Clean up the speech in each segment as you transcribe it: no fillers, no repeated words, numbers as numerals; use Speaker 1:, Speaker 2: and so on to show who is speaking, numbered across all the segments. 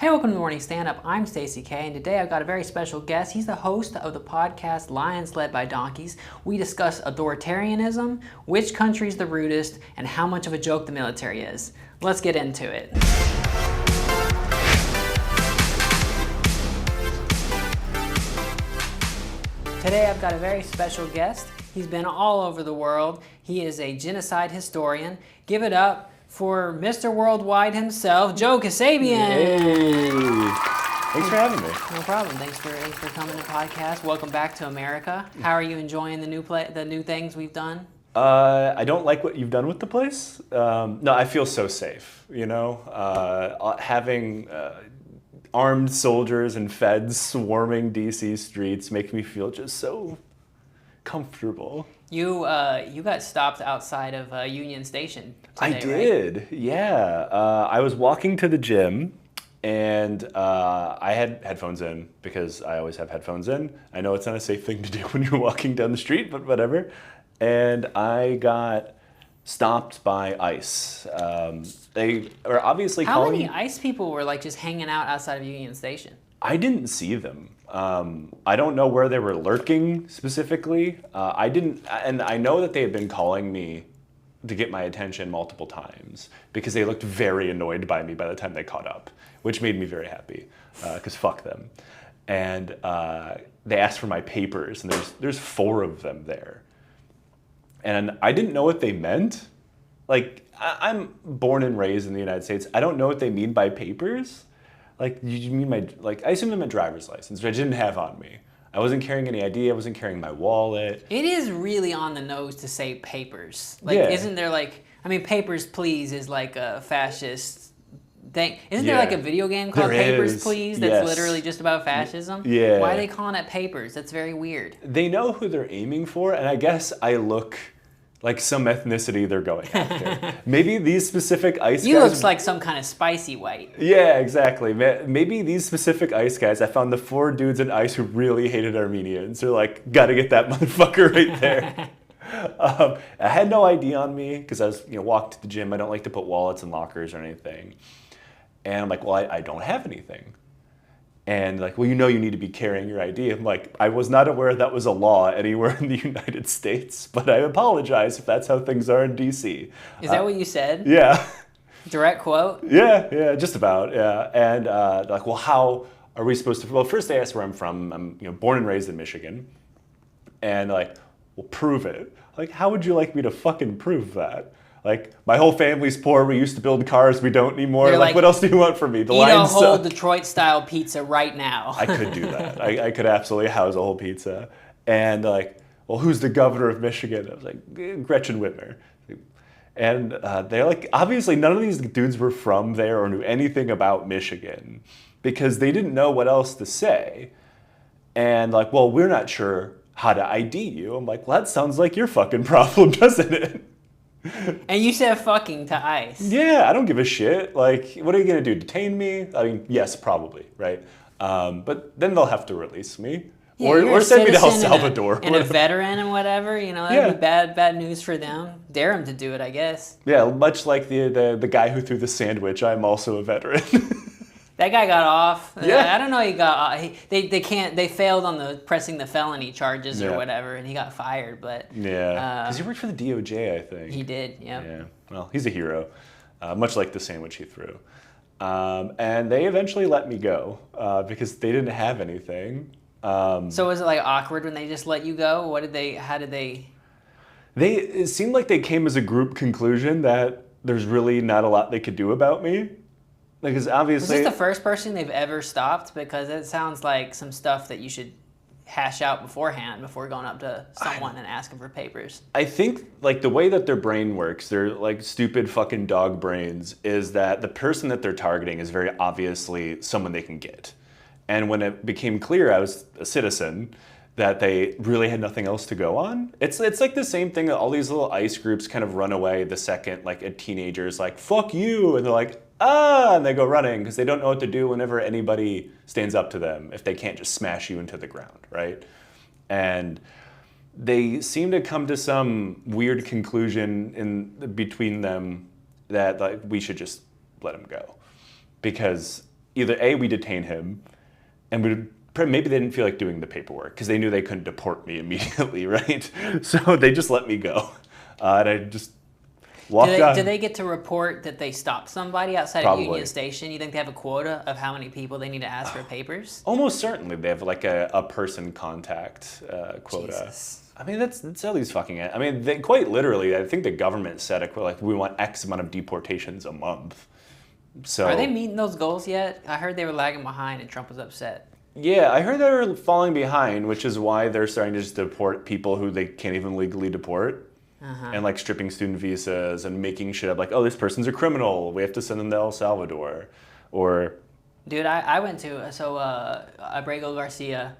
Speaker 1: Hey, welcome to the Morning Stand-Up. I'm Stacey K, and today I've got a very special guest. He's the host of the podcast Lions Led by Donkeys. We discuss authoritarianism, which country's the rudest, and how much of a joke the military is. Let's get into it. Today I've got a very special guest. He's been all over the world. He is a genocide historian. Give it up for Mr. Worldwide himself, Joe Kassabian.
Speaker 2: Hey, thanks for having me.
Speaker 1: No problem. Thanks for coming to the podcast. Welcome back to America. How are you enjoying the new things we've done?
Speaker 2: I don't like what you've done with the place. No, I feel so safe. You know, having armed soldiers and feds swarming DC streets make me feel just so comfortable.
Speaker 1: You got stopped outside of Union Station today,
Speaker 2: I did,
Speaker 1: right?
Speaker 2: Yeah. I was walking to the gym, and I had headphones in because I always have headphones in. I know it's not a safe thing to do when you're walking down the street, but whatever. And I got stopped by ICE. They are obviously calling...
Speaker 1: How many ICE people were like just hanging out outside of Union Station?
Speaker 2: I didn't see them. I don't know where they were lurking specifically. And I know that they had been calling me to get my attention multiple times because they looked very annoyed by me by the time they caught up, which made me very happy because fuck them. And they asked for my papers, and there's 4 of them there. And I didn't know what they meant. Like, I'm born and raised in the United States. I don't know what they mean by papers. Like, you mean I assumed them a driver's license, which I didn't have on me. I wasn't carrying any ID, I wasn't carrying my wallet.
Speaker 1: It is really on the nose to say papers. Like,
Speaker 2: yeah.
Speaker 1: Isn't there like, I mean, Papers, Please is like a fascist thing. Isn't there like a video game called Papers, Please that's literally just about fascism?
Speaker 2: Yeah.
Speaker 1: Why are they calling it papers? That's very weird.
Speaker 2: They know who they're aiming for, and I guess I look like some ethnicity they're going after. Maybe these specific ICE guys...
Speaker 1: You look like some kind of spicy white.
Speaker 2: Yeah, exactly. Maybe these specific ICE guys, I found the 4 dudes in ICE who really hated Armenians. They're like, gotta get that motherfucker right there. I had no ID on me because I was, walked to the gym. I don't like to put wallets in lockers or anything. And I'm like, well, I don't have anything. And like, well, you need to be carrying your ID. I'm like, I was not aware that was a law anywhere in the United States, but I apologize if that's how things are in DC.
Speaker 1: Is that what you said?
Speaker 2: Yeah.
Speaker 1: Direct quote?
Speaker 2: Yeah, just about, yeah. And they're like, well, how are we supposed to, well, first they asked where I'm from. I'm born and raised in Michigan. And like, well, prove it. Like, how would you like me to fucking prove that? Like, my whole family's poor. We used to build cars. We don't anymore. Like, what else do you want from me?
Speaker 1: The eat a whole Detroit-style pizza right now.
Speaker 2: I could do that. I could absolutely house a whole pizza. And like, well, who's the governor of Michigan? I was like, Gretchen Whitmer. And they're like, obviously none of these dudes were from there or knew anything about Michigan because they didn't know what else to say. And like, well, we're not sure how to ID you. I'm like, well, that sounds like your fucking problem, doesn't it?
Speaker 1: And you said fucking to ICE.
Speaker 2: Yeah, I don't give a shit. Like, what are you going to do, detain me? I mean, yes, probably, right? But then they'll have to release me.
Speaker 1: Yeah,
Speaker 2: or send me to El Salvador.
Speaker 1: And a veteran and whatever, that'd be bad news for them. Dare them to do it, I guess.
Speaker 2: Yeah, much like the guy who threw the sandwich, I'm also a veteran.
Speaker 1: That guy got off.
Speaker 2: Yeah.
Speaker 1: I don't know. He got off. They failed on the pressing the felony charges or whatever, and he got fired. But
Speaker 2: yeah, because he worked for the DOJ, I think.
Speaker 1: He did. Yep.
Speaker 2: Yeah. Well, he's a hero, much like the sandwich he threw. And they eventually let me go because they didn't have anything.
Speaker 1: So was it like awkward when they just let you go? How did they?
Speaker 2: It seemed like they came as a group conclusion that there's really not a lot they could do about me. Because obviously...
Speaker 1: Was this the first person they've ever stopped? Because it sounds like some stuff that you should hash out beforehand before going up to someone and asking for papers.
Speaker 2: I think like the way that their brain works, their like stupid fucking dog brains, is that the person that they're targeting is very obviously someone they can get. And when it became clear I was a citizen, that they really had nothing else to go on. It's like the same thing that all these little ICE groups kind of run away the second like a teenager's like, fuck you, and they're like, and they go running because they don't know what to do whenever anybody stands up to them if they can't just smash you into the ground, right? And they seem to come to some weird conclusion between them that like we should just let him go. Because either A, we detain him, and maybe they didn't feel like doing the paperwork because they knew they couldn't deport me immediately, right? So they just let me go. And I just walked out.
Speaker 1: Do they get to report that they stopped somebody outside of Union Station? You think they have a quota of how many people they need to ask for papers?
Speaker 2: Almost certainly. They have like a person contact quota.
Speaker 1: Jesus.
Speaker 2: I mean, that's all these fucking... I mean, they, quite literally, I think the government said, like, we want X amount of deportations a month. So
Speaker 1: are they meeting those goals yet? I heard they were lagging behind and Trump was upset.
Speaker 2: Yeah, I heard they were falling behind, which is why they're starting to just deport people who they can't even legally deport. And like stripping student visas and making shit up like, oh, this person's a criminal, we have to send them to El Salvador. Or...
Speaker 1: Dude, I went to, Abrego Garcia,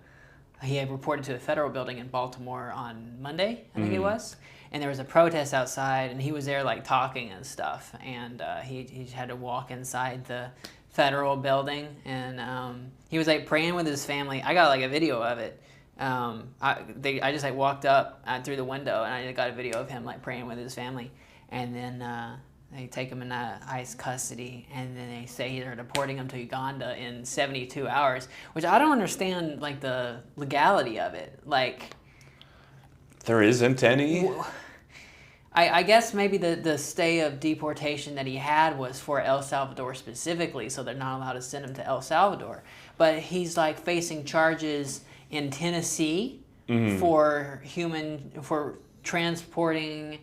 Speaker 1: he had reported to a federal building in Baltimore on Monday, I think it was. And there was a protest outside, and he was there like talking and stuff. And he had to walk inside the federal building, and he was like praying with his family. I got like a video of it. I just like walked up through the window, and I got a video of him like praying with his family. And then they take him in ICE custody, and then they say they're deporting him to Uganda in 72 hours, which I don't understand like the legality of it. Like,
Speaker 2: there isn't any.
Speaker 1: I guess maybe the stay of deportation that he had was for El Salvador specifically, so they're not allowed to send him to El Salvador. But he's like facing charges in Tennessee for transporting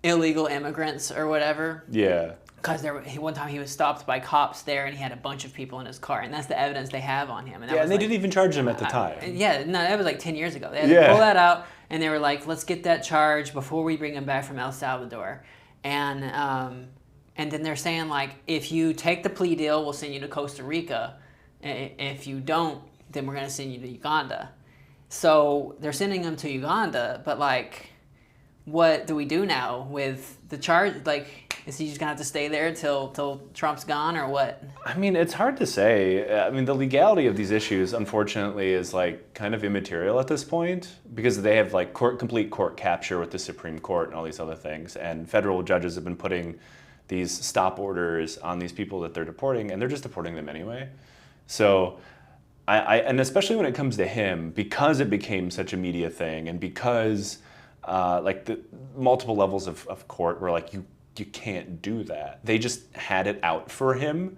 Speaker 1: illegal immigrants or whatever.
Speaker 2: Yeah.
Speaker 1: Because one time he was stopped by cops there, and he had a bunch of people in his car, and that's the evidence they have on him. And that
Speaker 2: and they didn't even charge him at the time.
Speaker 1: That was like 10 years ago. They had to pull that out, and they were like, let's get that charge before we bring him back from El Salvador. And then they're saying, like, if you take the plea deal, we'll send you to Costa Rica. If you don't, then we're going to send you to Uganda. So they're sending him to Uganda, but, like, what do we do now with the charge? Like, is he just gonna have to stay there till Trump's gone, or what?
Speaker 2: I mean, it's hard to say. I mean, the legality of these issues, unfortunately, is like kind of immaterial at this point because they have like complete court capture with the Supreme Court and all these other things. And federal judges have been putting these stop orders on these people that they're deporting, and they're just deporting them anyway. So, and especially when it comes to him, because it became such a media thing, and because like the multiple levels of court were like, you can't do that. They just had it out for him.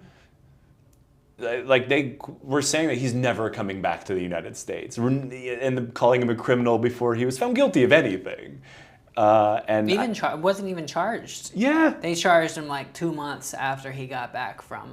Speaker 2: Like they were saying that he's never coming back to the United States, and calling him a criminal before he was found guilty of anything. And
Speaker 1: wasn't even charged.
Speaker 2: Yeah,
Speaker 1: they charged him like 2 months after he got back from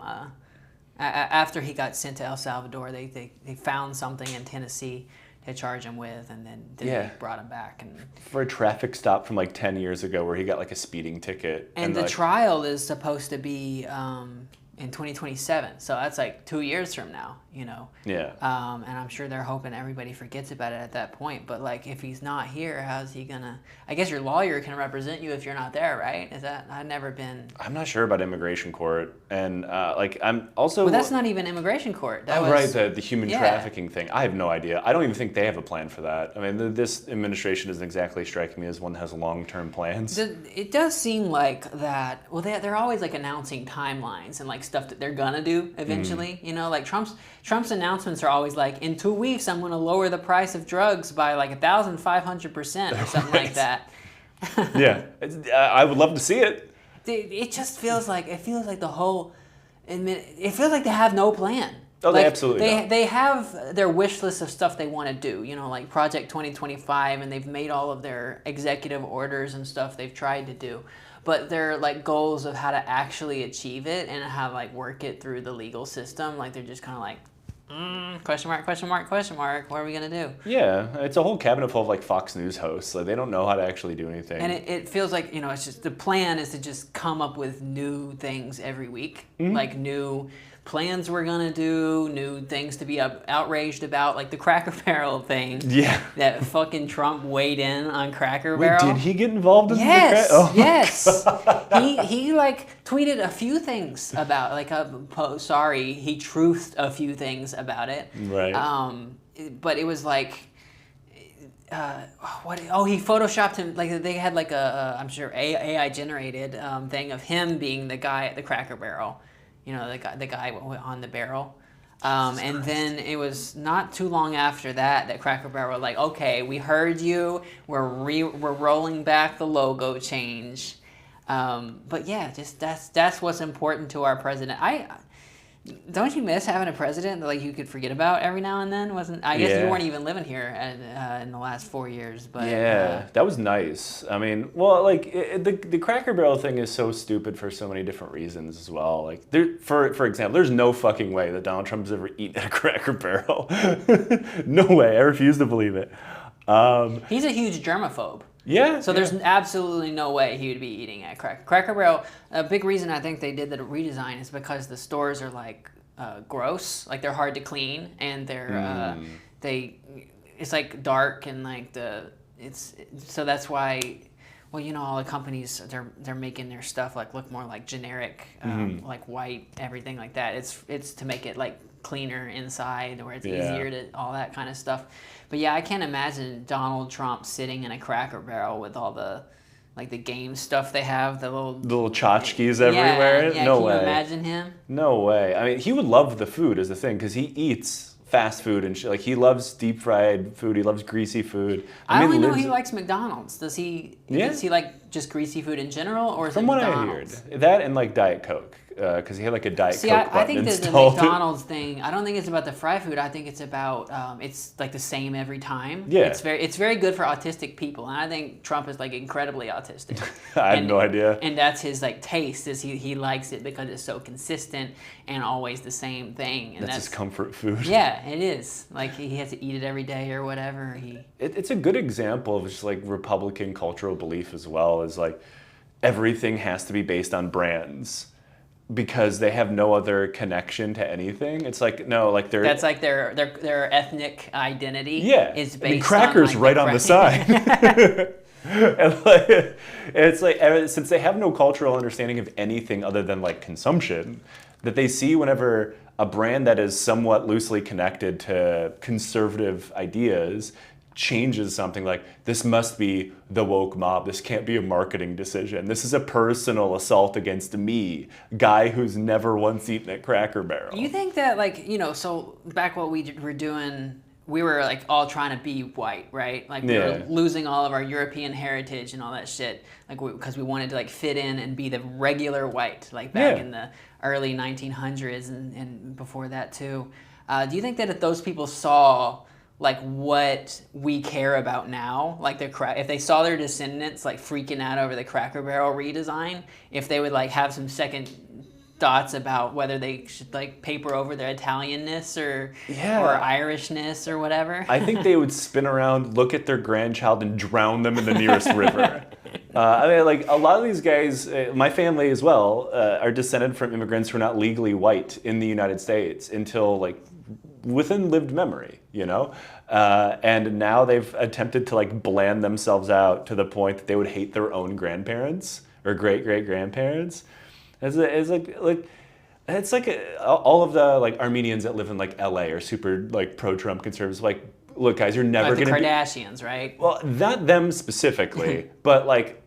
Speaker 1: after he got sent to El Salvador. They found something in Tennessee to charge him with, and then they brought him back. And
Speaker 2: for a traffic stop from like 10 years ago where he got like a speeding ticket.
Speaker 1: And the trial is supposed to be in 2027, so that's like 2 years from now, you know.
Speaker 2: Yeah.
Speaker 1: And I'm sure they're hoping everybody forgets about it at that point. But like, if he's not here, how's he gonna? I guess your lawyer can represent you if you're not there, right? Is that? I've never been.
Speaker 2: I'm not sure about immigration court, and like I'm also.
Speaker 1: Well, that's not even immigration court. That
Speaker 2: was, right, the human
Speaker 1: yeah.
Speaker 2: trafficking thing. I have no idea. I don't even think they have a plan for that. I mean, this administration isn't exactly striking me as one that has long-term plans.
Speaker 1: It does seem like that. Well, they're always like announcing timelines and like stuff that they're gonna do eventually. You know, like Trump's announcements are always like, in 2 weeks I'm gonna lower the price of drugs by like 1,500% or something like that.
Speaker 2: Yeah, I would love to see it.
Speaker 1: It just feels like the whole. It feels like they have no plan.
Speaker 2: Oh,
Speaker 1: like,
Speaker 2: they absolutely don't.
Speaker 1: They have their wish list of stuff they want to do, you know, like Project 2025, and they've made all of their executive orders and stuff they've tried to do. But they're like goals of how to actually achieve it and how to like work it through the legal system. Like they're just kind of like, question mark, question mark, question mark. What are we gonna do?
Speaker 2: Yeah, it's a whole cabinet full of like Fox News hosts. Like they don't know how to actually do anything.
Speaker 1: And it feels like, you know, it's just the plan is to just come up with new things every week, like new plans we're gonna do, new things to be outraged about, like the Cracker Barrel thing.
Speaker 2: Yeah.
Speaker 1: That fucking Trump weighed in on Cracker Barrel.
Speaker 2: Did he get involved in
Speaker 1: yes,
Speaker 2: the
Speaker 1: yes. He like tweeted a few things about like he truthed a few things about it.
Speaker 2: Right.
Speaker 1: But it was like. What? Oh, he photoshopped him. Like they had like I'm sure AI generated thing of him being the guy at the Cracker Barrel. You know, the guy on the barrel. And then it was not too long after that Cracker Barrel were like, okay, we heard you. We're rolling back the logo change. But yeah, just that's what's important to our president. Don't you miss having a president that like you could forget about every now and then? I guess you weren't even living here in the last 4 years, but
Speaker 2: that was nice. I mean, well, like the Cracker Barrel thing is so stupid for so many different reasons as well. Like, for example, there's no fucking way that Donald Trump has ever eaten at a Cracker Barrel. No way. I refuse to believe it.
Speaker 1: He's a huge germaphobe.
Speaker 2: Yeah.
Speaker 1: So there's absolutely no way he would be eating at Cracker Barrel. A big reason I think they did the redesign is because the stores are like gross, like they're hard to clean, and they're it's like dark and like so that's why. Well, you know, all the companies they're making their stuff like look more like generic, like white, everything like that. It's to make it like cleaner inside, where it's easier to all that kind of stuff. But yeah, I can't imagine Donald Trump sitting in a Cracker Barrel with all the like the game stuff they have, the little tchotchkes
Speaker 2: everywhere.
Speaker 1: Yeah,
Speaker 2: no
Speaker 1: can
Speaker 2: way.
Speaker 1: You imagine him?
Speaker 2: No way. I mean, he would love the food is the thing, because he eats fast food and shit. Like, he loves deep fried food. He loves greasy food.
Speaker 1: I only know he likes McDonald's. Does he? Yeah. Does he like just greasy food in general, or is
Speaker 2: From
Speaker 1: it
Speaker 2: what
Speaker 1: McDonald's?
Speaker 2: I heard, that and like Diet Coke, because he had like a Diet Coke button
Speaker 1: I think that the
Speaker 2: installed.
Speaker 1: McDonald's thing. I don't think it's about the fry food. I think it's about it's like the same every time.
Speaker 2: Yeah.
Speaker 1: It's very good for autistic people, and I think Trump is like incredibly autistic.
Speaker 2: I had no idea.
Speaker 1: And that's his like taste. Is he likes it because it's so consistent and always the same thing. And
Speaker 2: that's his comfort food.
Speaker 1: Yeah, it is. Like he has to eat it every day or whatever.
Speaker 2: It's a good example of just like Republican cultural belief as well, is like everything has to be based on brands because they have no other connection to anything. It's like, no, like
Speaker 1: that's like their ethnic identity.
Speaker 2: Yeah,
Speaker 1: is based
Speaker 2: crackers
Speaker 1: on,
Speaker 2: right on the side. And like, it's like, since they have no cultural understanding of anything other than like consumption, that they see whenever a brand that is somewhat loosely connected to conservative ideas changes something, like, this must be the woke mob, this can't be a marketing decision, this is a personal assault against me, guy who's never once eaten at Cracker Barrel.
Speaker 1: You think that, like, you know, so back what we were doing, we were like all trying to be white, right? Like we were losing all of our European heritage and all that shit, like because we wanted to like fit in and be the regular white, like back in the early 1900s and before that too. Do you think that if those people saw like what we care about now, like if they saw their descendants like freaking out over the Cracker Barrel redesign, if they would like have some second thoughts about whether they should like paper over their Italianness or Irishness or whatever?
Speaker 2: I think they would spin around, look at their grandchild, and drown them in the nearest river. I mean, like, a lot of these guys, my family as well, are descended from immigrants who are not legally white in the United States until like within lived memory, you know? And now they've attempted to like bland themselves out to the point that they would hate their own grandparents or great-great-grandparents. It's like all of the like Armenians that live in like LA are super like pro-Trump conservatives. Like, look, guys, you're never
Speaker 1: like
Speaker 2: gonna
Speaker 1: the Kardashians, right?
Speaker 2: Well, not them specifically, but like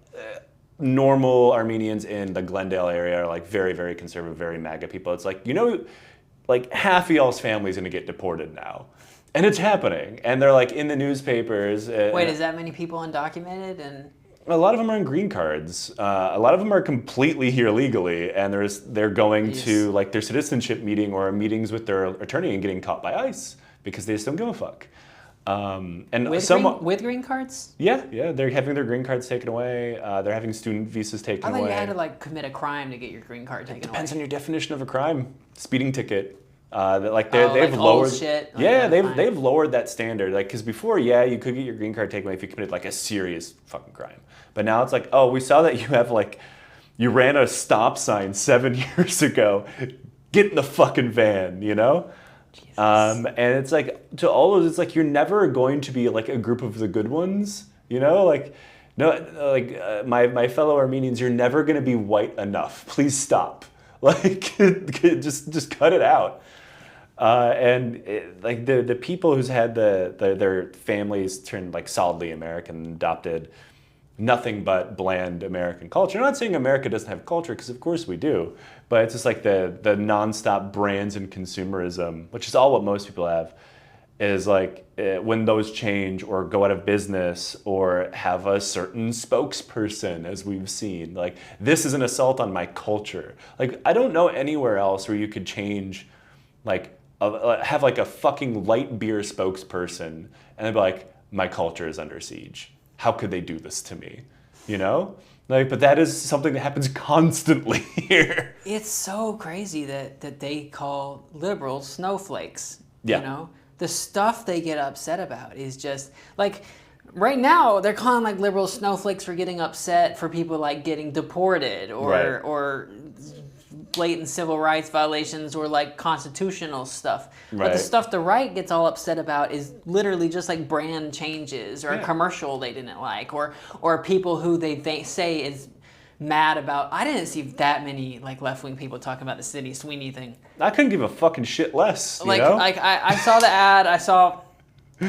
Speaker 2: normal Armenians in the Glendale area are like very, very conservative, very MAGA people. It's like, you know, like half of y'all's family's gonna get deported now. And it's happening. And they're like in the newspapers.
Speaker 1: Wait, is that many people undocumented? And
Speaker 2: a lot of them are on green cards. A lot of them are completely here legally, and they're going to like their citizenship meeting or meetings with their attorney and getting caught by ICE because they just don't give a fuck. And
Speaker 1: with green cards?
Speaker 2: Yeah, they're having their green cards taken away. They're having student visas taken away.
Speaker 1: I thought you had to like commit a crime to get your green card taken away.
Speaker 2: Depends on your definition of a crime. Speeding ticket. They've
Speaker 1: like
Speaker 2: lowered.
Speaker 1: Old shit, like
Speaker 2: they've lowered that standard. Like, because before, you could get your green card taken away if you committed like a serious fucking crime. But now it's like, oh, we saw that you ran a stop sign 7 years ago. Get in the fucking van, you know? And it's like, to all of those, it's like, you're never going to be like a group of the good ones, you know? Like, no, like my fellow Armenians, you're never going to be white enough. Please stop. Like, just cut it out. Like the people who's had their families turned like solidly American, adopted, nothing but bland American culture. I'm not saying America doesn't have culture, because of course we do, but it's just like the nonstop brands and consumerism, which is all what most people have, is like when those change or go out of business or have a certain spokesperson, as we've seen, like this is an assault on my culture. Like I don't know anywhere else where you could change, like have like a fucking light beer spokesperson and they'd be like, my culture is under siege. How could they do this to me? You know? Like, but that is something that happens constantly here.
Speaker 1: It's so crazy that they call liberals snowflakes.
Speaker 2: Yeah.
Speaker 1: You know? The stuff they get upset about is just like right now they're calling like liberals snowflakes for getting upset for people like getting deported or blatant civil rights violations or like constitutional stuff. But the stuff the right gets all upset about is literally just like brand changes or a commercial they didn't like or people who they say is mad about. I didn't see that many like left-wing people talking about the Sydney Sweeney thing.
Speaker 2: I couldn't give a fucking shit less.
Speaker 1: Like I saw the ad. I saw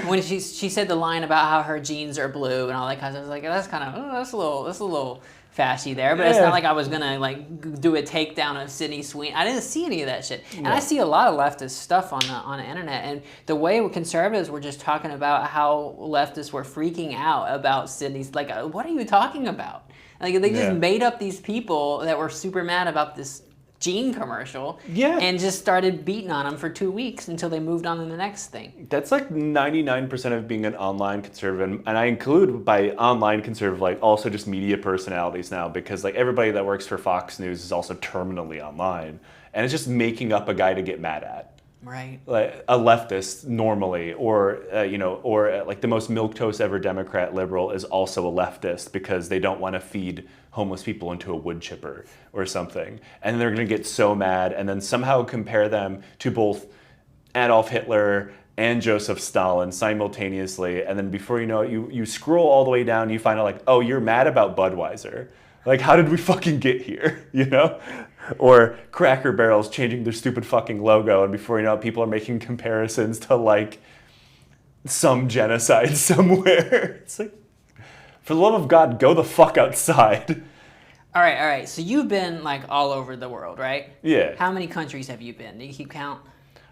Speaker 1: when she said the line about how her jeans are blue and all that kind of stuff. I was like, that's kind of that's a little fashy there, but it's not like I was gonna like do a takedown of Sydney Sweeney. I didn't see any of that shit, and I see a lot of leftist stuff on the internet. And the way conservatives were just talking about how leftists were freaking out about Sydney's, like, what are you talking about? Like they just made up these people that were super mad about this jean commercial, and just started beating on them for 2 weeks until they moved on to the next thing.
Speaker 2: That's like 99% of being an online conservative, and I include by online conservative like also just media personalities now, because like everybody that works for Fox News is also terminally online, and it's just making up a guy to get mad at.
Speaker 1: Right.
Speaker 2: Like a leftist normally, or like the most milquetoast ever Democrat liberal is also a leftist because they don't want to feed homeless people into a wood chipper or something, and they're going to get so mad and then somehow compare them to both Adolf Hitler and Joseph Stalin simultaneously, and then before you know it, you scroll all the way down, you find out like, oh, you're mad about Budweiser. Like, how did we fucking get here, you know? Or Cracker Barrel's changing their stupid fucking logo, and before you know it, people are making comparisons to, like, some genocide somewhere. It's like, for the love of God, go the fuck outside.
Speaker 1: All right. So you've been, like, all over the world, right?
Speaker 2: Yeah.
Speaker 1: How many countries have you been? Do you keep count?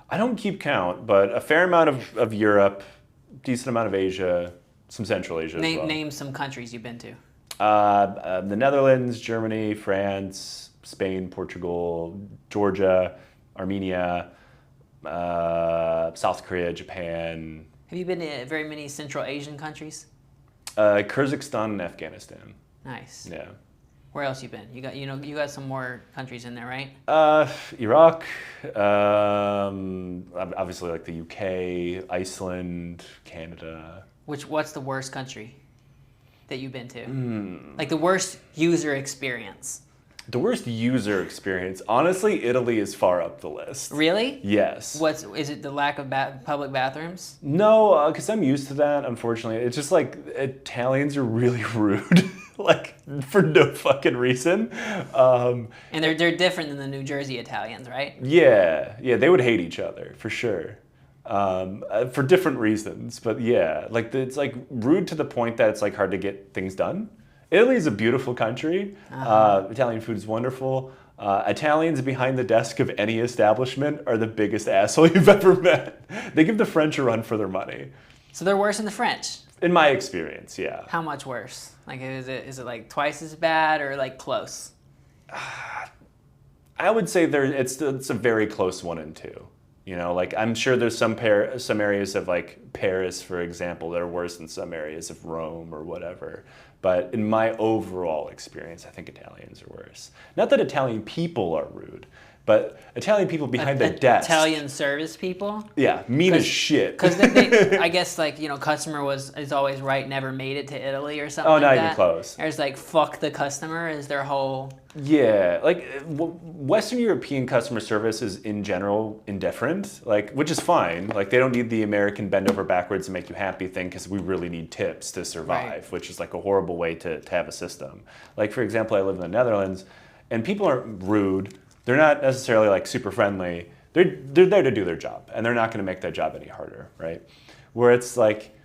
Speaker 2: I don't keep count, but a fair amount of Europe, decent amount of Asia, some Central Asia as well.
Speaker 1: Name some countries you've been to.
Speaker 2: The Netherlands, Germany, France, Spain, Portugal, Georgia, Armenia, South Korea, Japan.
Speaker 1: Have you been to very many Central Asian countries?
Speaker 2: Kyrgyzstan and Afghanistan.
Speaker 1: Nice.
Speaker 2: Yeah.
Speaker 1: Where else you been? You got some more countries in there, right?
Speaker 2: Iraq, obviously like the UK, Iceland, Canada.
Speaker 1: What's the worst country that you've been to? Like the worst user experience.
Speaker 2: The worst user experience, honestly, Italy is far up the list.
Speaker 1: Really?
Speaker 2: Yes.
Speaker 1: Is it the lack of public bathrooms?
Speaker 2: No, because I'm used to that, unfortunately. It's just like Italians are really rude, like for no fucking reason.
Speaker 1: And they're different than the New Jersey Italians, right?
Speaker 2: Yeah, they would hate each other, for sure. For different reasons, but yeah, like it's like rude to the point that it's like hard to get things done. Italy is a beautiful country. Italian food is wonderful. Italians behind the desk of any establishment are the biggest asshole you've ever met. They give the French a run for their money.
Speaker 1: So they're worse than the French?
Speaker 2: In my experience, yeah.
Speaker 1: How much worse? Like, is it like twice as bad or like close?
Speaker 2: I would say it's a very close 1 and 2. You know, like I'm sure there's some areas of like Paris, for example, that are worse than some areas of Rome or whatever. But in my overall experience, I think Italians are worse. Not that Italian people are rude, but Italian people behind the desk.
Speaker 1: Italian service people?
Speaker 2: Yeah, mean as shit.
Speaker 1: Because I guess like, you know, customer is always right, never made it to Italy or something like that.
Speaker 2: Oh, not even close.
Speaker 1: There's like, fuck the customer is their whole...
Speaker 2: Yeah, like Western European customer service is in general indifferent, like, which is fine. Like they don't need the American bend over backwards to make you happy thing because we really need tips to survive, which is like a horrible way to have a system. Like for example, I live in the Netherlands and people aren't rude. They're not necessarily like super friendly. They're there to do their job and they're not going to make that job any harder, right? Where it's like,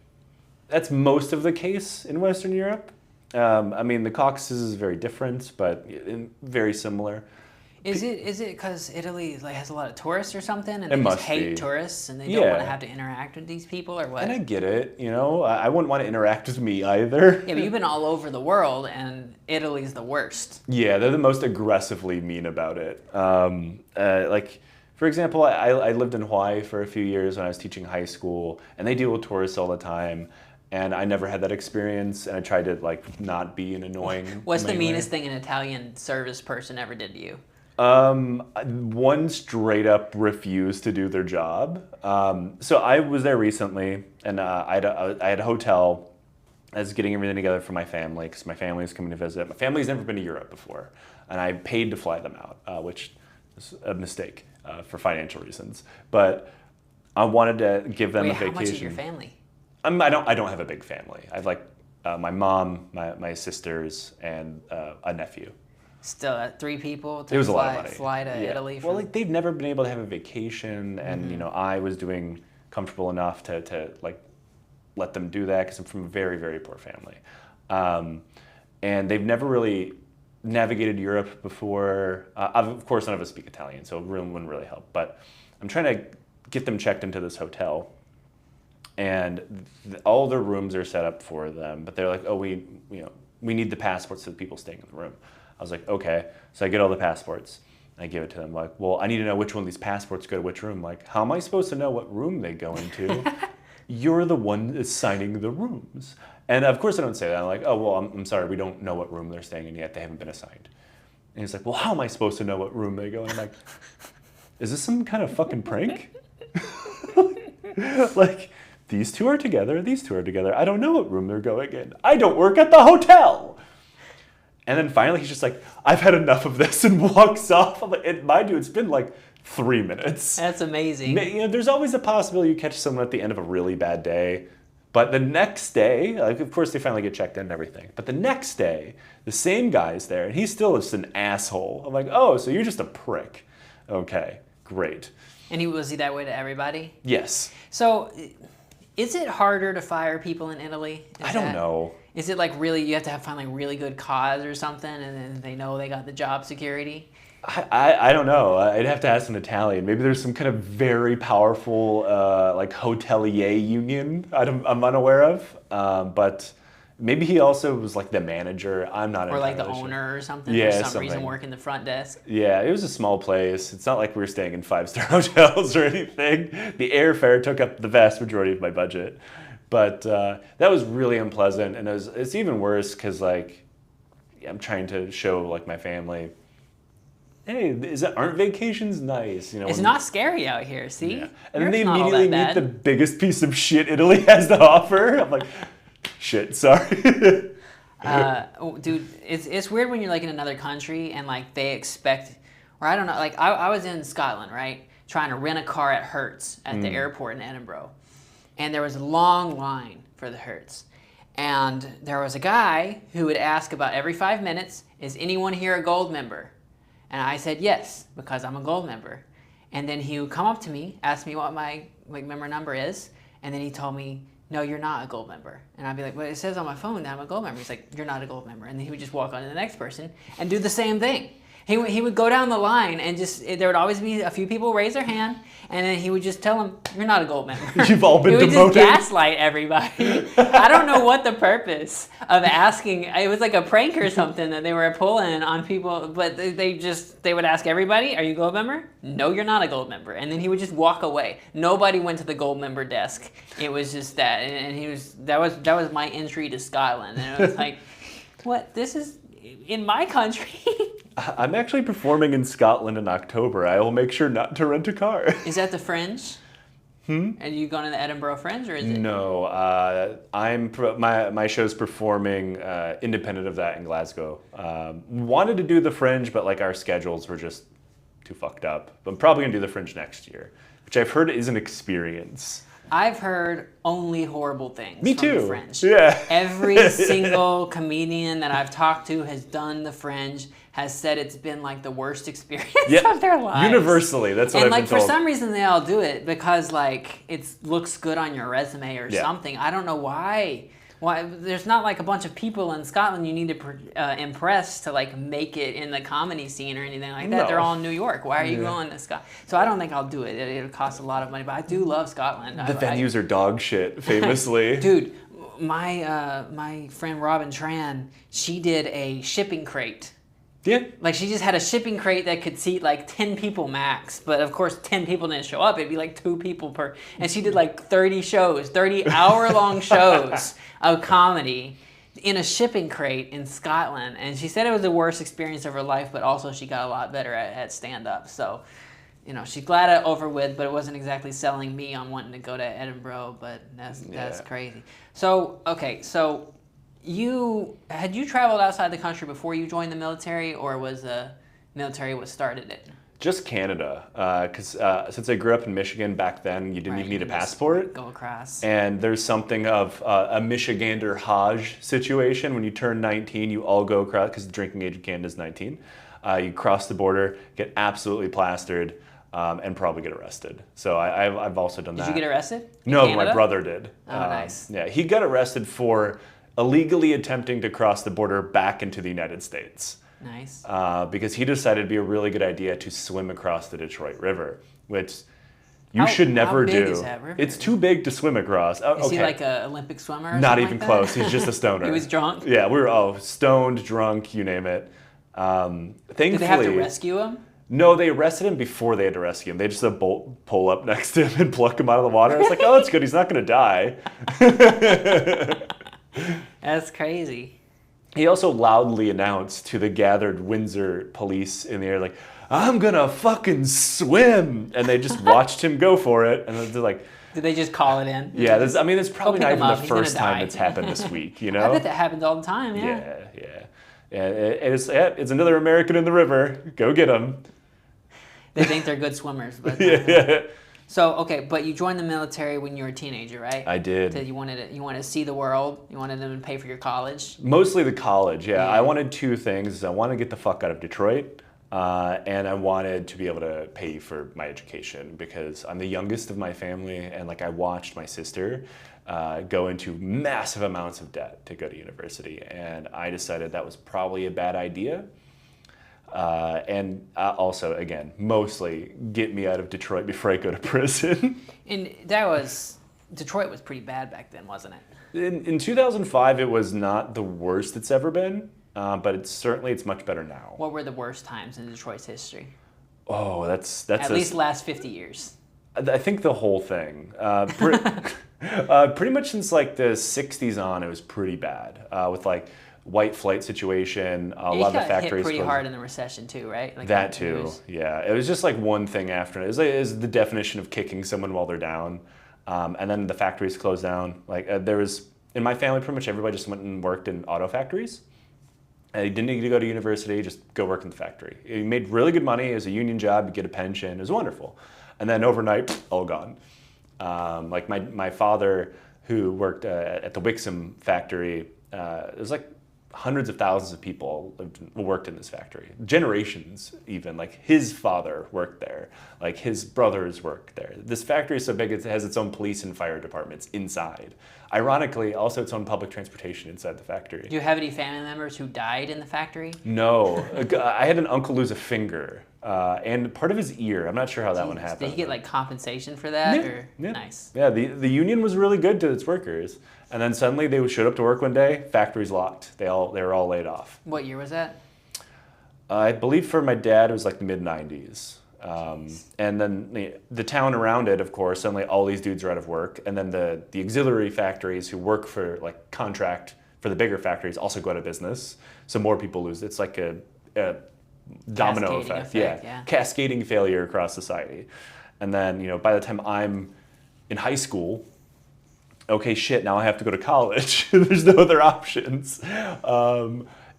Speaker 2: that's most of the case in Western Europe. I mean, the Caucasus is very different, but very similar.
Speaker 1: Is it because Italy like has a lot of tourists or something, and
Speaker 2: It
Speaker 1: they just
Speaker 2: must
Speaker 1: hate
Speaker 2: be.
Speaker 1: tourists, and they don't want to
Speaker 2: Yeah.
Speaker 1: have to interact with these people, or what?
Speaker 2: And I get it, you know. I wouldn't want to interact with me either.
Speaker 1: Yeah, but you've been all over the world, and Italy's the worst.
Speaker 2: Yeah, they're the most aggressively mean about it. Like, for example, I lived in Hawaii for a few years when I was teaching high school, and they deal with tourists all the time. And I never had that experience, and I tried to like not be an annoying.
Speaker 1: What's the
Speaker 2: mainly.
Speaker 1: meanest thing an Italian service person ever did to you?
Speaker 2: One straight up refused to do their job. So I was there recently, and I had a hotel. I was getting everything together for my family because my family is coming to visit. My family's never been to Europe before, and I paid to fly them out, which is a mistake for financial reasons. But I wanted to give them a vacation.
Speaker 1: How much is your family?
Speaker 2: I don't have a big family. I have like my mom, my sisters, and a nephew.
Speaker 1: Still, 3 people to
Speaker 2: It was a lot of money.
Speaker 1: Fly to
Speaker 2: Yeah.
Speaker 1: Italy.
Speaker 2: Well, like they've never been able to have a vacation, and you know I was doing comfortable enough to like let them do that because I'm from a very, very poor family, and they've never really navigated Europe before. Of course, none of us speak Italian, so it wouldn't really help. But I'm trying to get them checked into this hotel. And all their rooms are set up for them, but they're like, oh, we need the passports of the people staying in the room. I was like, okay. So I get all the passports, and I give it to them. Like, well, I need to know which one of these passports go to which room. Like, how am I supposed to know what room they go into? You're the one assigning the rooms. And of course I don't say that. I'm like, oh, well, I'm sorry, we don't know what room they're staying in yet. They haven't been assigned. And he's like, well, how am I supposed to know what room they go in? I'm like, is this some kind of fucking prank? Like, these two are together, these two are together. I don't know what room they're going in. I don't work at the hotel. And then finally he's just like, I've had enough of this, and walks off. I'm like, mind you, it's been like 3 minutes.
Speaker 1: That's amazing.
Speaker 2: You know, there's always a possibility you catch someone at the end of a really bad day. But the next day, like, of course they finally get checked in and everything. But the next day, the same guy's there, and he's still just an asshole. I'm like, oh, so you're just a prick. Okay, great.
Speaker 1: And was he that way to everybody?
Speaker 2: Yes.
Speaker 1: So, is it harder to fire people in Italy?
Speaker 2: I don't know.
Speaker 1: Is it like really, you have to find like really good cause or something, and then they know they got the job security?
Speaker 2: I don't know. I'd have to ask an Italian. Maybe there's some kind of very powerful like hotelier union I'm unaware of. But maybe he also was like the manager. I'm not.
Speaker 1: Or like the
Speaker 2: entirely sure.
Speaker 1: owner or something.
Speaker 2: Yeah,
Speaker 1: for some reason
Speaker 2: something.
Speaker 1: working the front desk.
Speaker 2: Yeah, it was a small place. It's not like we were staying in 5-star hotels or anything. The airfare took up the vast majority of my budget. But that was really unpleasant. And it's even worse because like I'm trying to show like my family, hey, aren't vacations nice? You know,
Speaker 1: It's not scary out here, see?
Speaker 2: Yeah. And then they
Speaker 1: Europe's not all
Speaker 2: immediately
Speaker 1: that
Speaker 2: meet the
Speaker 1: bad.
Speaker 2: biggest piece of shit Italy has to offer. I'm like, shit, sorry.
Speaker 1: Dude, it's weird when you're like in another country and like they expect, or I don't know, like I was in Scotland, right? Trying to rent a car at Hertz at the airport in Edinburgh. And there was a long line for the Hertz. And there was a guy who would ask about every 5 minutes, is anyone here a gold member? And I said yes, because I'm a gold member. And then he would come up to me, ask me what my member number is, and then he told me, no, you're not a gold member. And I'd be like, well, it says on my phone that I'm a gold member. He's like, you're not a gold member. And then he would just walk on to the next person and do the same thing. He would go down the line and just, there would always be a few people raise their hand, and then he would just tell them, you're not a gold member.
Speaker 2: You've all been
Speaker 1: demoted. He would
Speaker 2: demoted.
Speaker 1: just gaslight everybody. I don't know what the purpose of asking, it was like a prank or something that they were pulling on people, but they would ask everybody, are you a gold member? No, you're not a gold member. And then he would just walk away. Nobody went to the gold member desk. It was just that, and that was my entry to Scotland. And it was like, what, this is in my country?
Speaker 2: I'm actually performing in Scotland in October. I will make sure not to rent a car.
Speaker 1: Is that the Fringe? Are you going to the Edinburgh Fringe, or is it?
Speaker 2: No, my show's performing independent of that in Glasgow. Wanted to do the Fringe, but like our schedules were just too fucked up. I'm probably gonna do the Fringe next year, which I've heard is an experience.
Speaker 1: I've heard only horrible things
Speaker 2: Me
Speaker 1: from
Speaker 2: too.
Speaker 1: the Fringe.
Speaker 2: Yeah.
Speaker 1: Every single comedian that I've talked to has done the Fringe, has said it's been like the worst experience of their lives.
Speaker 2: Universally, that's what
Speaker 1: and
Speaker 2: I've
Speaker 1: like
Speaker 2: been told.
Speaker 1: for some reason they all do it because like it looks good on your resume or something. I don't know why. Why? There's not like a bunch of people in Scotland you need to impress to like make it in the comedy scene or anything like that.
Speaker 2: No.
Speaker 1: They're all in New York. Why are you going to Scotland? So I don't think I'll do it. It'll cost a lot of money, but I do love Scotland.
Speaker 2: The venues are dog shit, famously.
Speaker 1: Dude, my friend Robin Tran, she did a shipping crate.
Speaker 2: Yeah.
Speaker 1: Like, she just had a shipping crate that could seat, like, 10 people max. But, of course, 10 people didn't show up. It'd be, like, 2 people per... And she did, like, 30 shows, 30-hour-long shows of comedy in a shipping crate in Scotland. And she said it was the worst experience of her life, but also she got a lot better at stand-up. So, you know, she's glad it over with, but it wasn't exactly selling me on wanting to go to Edinburgh. But that's crazy. So, okay, so... Had you traveled outside the country before you joined the military, or was the military what started it?
Speaker 2: Just Canada, because since I grew up in Michigan back then, you didn't even need a passport.
Speaker 1: Go across.
Speaker 2: And there's something of a Michigander Hajj situation. When you turn 19, you all go across, because the drinking age in Canada is 19. You cross the border, get absolutely plastered, and probably get arrested. So I've also done that.
Speaker 1: Did you get arrested?
Speaker 2: No, my brother did.
Speaker 1: Oh, nice.
Speaker 2: Yeah, he got arrested for illegally attempting to cross the border back into the United States.
Speaker 1: Nice.
Speaker 2: Because he decided it'd be a really good idea to swim across the Detroit River, which you should never do.
Speaker 1: How big is that river?
Speaker 2: It's too big to swim across.
Speaker 1: Is he like an Olympic swimmer?
Speaker 2: Not even close. He's just a stoner.
Speaker 1: He was drunk?
Speaker 2: Yeah, we were stoned, drunk, you name it. Thankfully,
Speaker 1: did they have to rescue him?
Speaker 2: No, they arrested him before they had to rescue him. They just pull up next to him and pluck him out of the water. It's like, oh, that's good. He's not going to die.
Speaker 1: That's crazy.
Speaker 2: He also loudly announced to the gathered Windsor police in the air, like, I'm gonna fucking swim! And they just watched him go for it, and they're like...
Speaker 1: Did they just call it in?
Speaker 2: Yeah, it's probably not even the first time it's happened this week, you know?
Speaker 1: I bet that happens all the time, yeah.
Speaker 2: Yeah, it's another American in the river. Go get him.
Speaker 1: They think they're good swimmers, but...
Speaker 2: Yeah.
Speaker 1: So, okay, but you joined the military when you were a teenager, right?
Speaker 2: I did.
Speaker 1: You wanted to see the world? You wanted them to pay for your college?
Speaker 2: Mostly the college, yeah. I wanted 2 things. I wanted to get the fuck out of Detroit, and I wanted to be able to pay for my education because I'm the youngest of my family, and like I watched my sister go into massive amounts of debt to go to university, and I decided that was probably a bad idea. And also, again, mostly get me out of Detroit before I go to prison.
Speaker 1: And Detroit was pretty bad back then, wasn't it?
Speaker 2: In 2005, it was not the worst it's ever been, but it's much better now.
Speaker 1: What were the worst times in Detroit's history?
Speaker 2: Oh, that's
Speaker 1: at least the last 50 years.
Speaker 2: I think the whole thing. Pretty much since like the 60s on, it was pretty bad with like white flight situation. A lot of the factories
Speaker 1: hit pretty hard in the recession too, right? Like
Speaker 2: that too. Yeah, it was just like one thing after. It was the definition of kicking someone while they're down, and then the factories closed down. Like there was in my family, pretty much everybody just went and worked in auto factories. And you didn't need to go to university, just go work in the factory. You made really good money. It was a union job. You get a pension. It was wonderful. And then overnight, all gone. Like my father, who worked at the Wixom factory, it was like hundreds of thousands of people worked in this factory. Generations even. Like his father worked there. Like his brothers worked there. This factory is so big it has its own police and fire departments inside. Ironically, also its own public transportation inside the factory.
Speaker 1: Do you have any family members who died in the factory?
Speaker 2: No. I had an uncle lose a finger and part of his ear. I'm not sure how that one happened.
Speaker 1: Did he get like compensation for that?
Speaker 2: Yeah.
Speaker 1: Nice.
Speaker 2: Yeah, the union was really good to its workers. And then suddenly they showed up to work one day, factory's locked. They were all laid off.
Speaker 1: What year was that?
Speaker 2: I believe for my dad it was like the mid-90s. And then the town around it, of course, suddenly all these dudes are out of work. And then the auxiliary factories who work for like contract for the bigger factories also go out of business. So more people lose. It's like a domino effect. Yeah. Cascading failure across society. And then, by the time I'm in high school, okay, shit, now I have to go to college. There's no other options.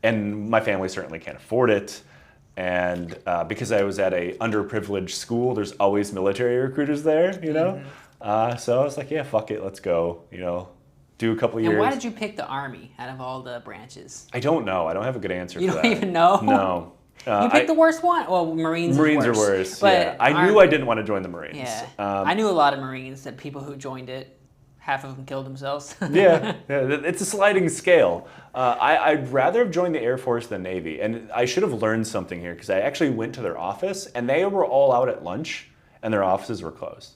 Speaker 2: And my family certainly can't afford it. And because I was at a underprivileged school, there's always military recruiters there, Mm-hmm. So I was like, yeah, fuck it, let's go, do a couple of years.
Speaker 1: And why did you pick the Army out of all the branches?
Speaker 2: I don't know. I don't have a good answer for that.
Speaker 1: You don't even know?
Speaker 2: No.
Speaker 1: You picked the worst one? Well, Marines
Speaker 2: are worse.
Speaker 1: But
Speaker 2: yeah. I knew I didn't want to join the Marines.
Speaker 1: Yeah. I knew a lot of Marines, that people who joined it. half of them killed themselves.
Speaker 2: Yeah, it's a sliding scale. I'd rather have joined the Air Force than Navy. And I should have learned something here because I actually went to their office and they were all out at lunch and their offices were closed.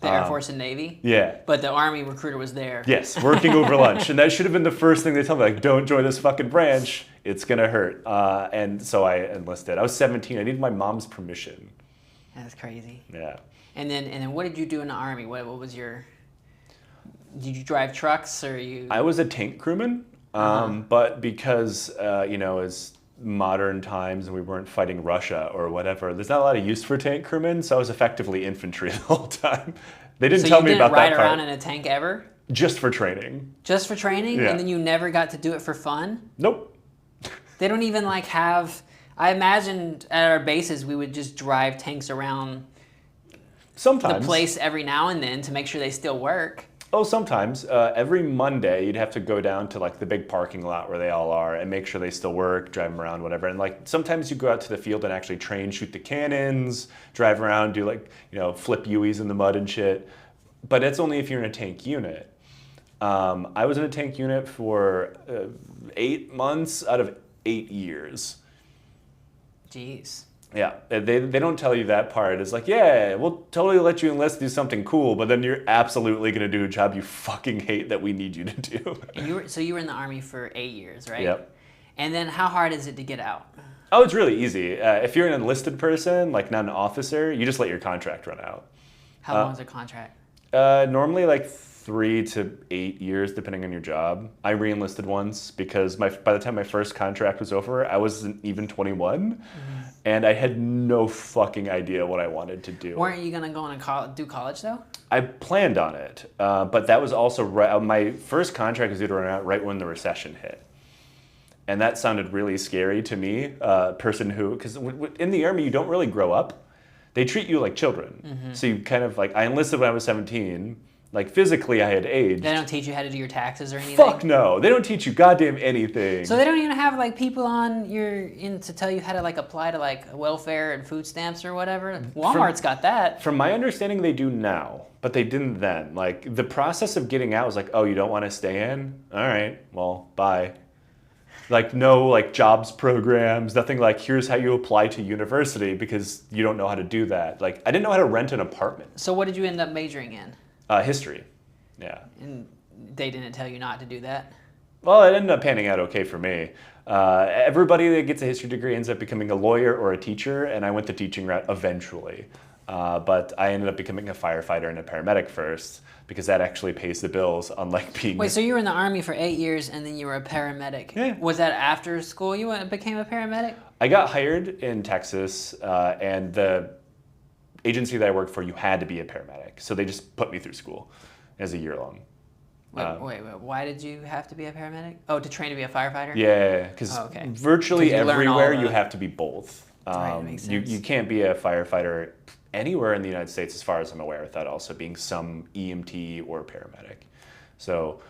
Speaker 1: The Air Force and Navy?
Speaker 2: Yeah.
Speaker 1: But the Army recruiter was there.
Speaker 2: Yes, working over lunch. And that should have been the first thing they tell me, like, don't join this fucking branch. It's going to hurt. And so I enlisted. I was 17. I needed my mom's permission.
Speaker 1: That's crazy.
Speaker 2: Yeah.
Speaker 1: And then what did you do in the Army? What was your... Did you drive trucks or you...
Speaker 2: I was a tank crewman. But because, it's modern times and we weren't fighting Russia or whatever, there's not a lot of use for tank crewmen, so I was effectively infantry the whole time. They didn't tell me about that part.
Speaker 1: So you didn't ride around in a tank ever?
Speaker 2: Just for training.
Speaker 1: Just for training?
Speaker 2: Yeah.
Speaker 1: And then you never got to do it for fun?
Speaker 2: Nope.
Speaker 1: They don't even have... I imagined at our bases we would just drive tanks around
Speaker 2: sometimes
Speaker 1: the place every now and then to make sure they still work.
Speaker 2: Oh, sometimes. Every Monday, you'd have to go down to like the big parking lot where they all are and make sure they still work, drive them around, whatever. And like sometimes you go out to the field and actually train, shoot the cannons, drive around, do like, flip Uis in the mud and shit. But it's only if you're in a tank unit. I was in a tank unit for 8 months out of 8 years.
Speaker 1: Jeez.
Speaker 2: Yeah, they don't tell you that part. It's like, yeah, we'll totally let you enlist, do something cool, but then you're absolutely going to do a job you fucking hate that we need you to do.
Speaker 1: And you were in the Army for 8 years, right?
Speaker 2: Yep.
Speaker 1: And then how hard is it to get out?
Speaker 2: Oh, it's really easy. If you're an enlisted person, like not an officer, you just let your contract run out.
Speaker 1: How long is a contract?
Speaker 2: Normally like 3 to 8 years, depending on your job. I re-enlisted once because by the time my first contract was over, I wasn't even 21. And I had no fucking idea what I wanted to do.
Speaker 1: Weren't you going to go on do college, though?
Speaker 2: I planned on it, but that was also right. My first contract was due to run out right when the recession hit. And that sounded really scary to me, person who, because in the Army, you don't really grow up. They treat you like children. So you kind of like, I enlisted when I was 17. Like physically, I had aged.
Speaker 1: They don't teach you how to do your taxes or anything?
Speaker 2: Fuck no. They don't teach you goddamn anything.
Speaker 1: So they don't even have like people to tell you how to like apply to like welfare and food stamps or whatever? Walmart's got that.
Speaker 2: From my understanding, they do now, but they didn't then. Like the process of getting out was like, oh, you don't want to stay in? All right, well, bye. Like no like jobs programs, nothing like here's how you apply to university because you don't know how to do that. Like I didn't know how to rent an apartment.
Speaker 1: So what did you end up majoring in?
Speaker 2: History, yeah.
Speaker 1: And they didn't tell you not to do that?
Speaker 2: Well, it ended up panning out okay for me. Everybody that gets a history degree ends up becoming a lawyer or a teacher, and I went the teaching route eventually. But I ended up becoming a firefighter and a paramedic first because that actually pays the bills, unlike being...
Speaker 1: Wait, so you were in the Army for 8 years and then you were a paramedic.
Speaker 2: Yeah.
Speaker 1: Was that after school you became a paramedic?
Speaker 2: I got hired in Texas, and the agency that I worked for, you had to be a paramedic. So they just put me through school as a year long.
Speaker 1: Wait, why did you have to be a paramedic? Oh, to train to be a firefighter?
Speaker 2: Yeah, because virtually everywhere you have to be both.
Speaker 1: Right, that makes sense.
Speaker 2: You can't be a firefighter anywhere in the United States, as far as I'm aware, without also being some EMT or paramedic. So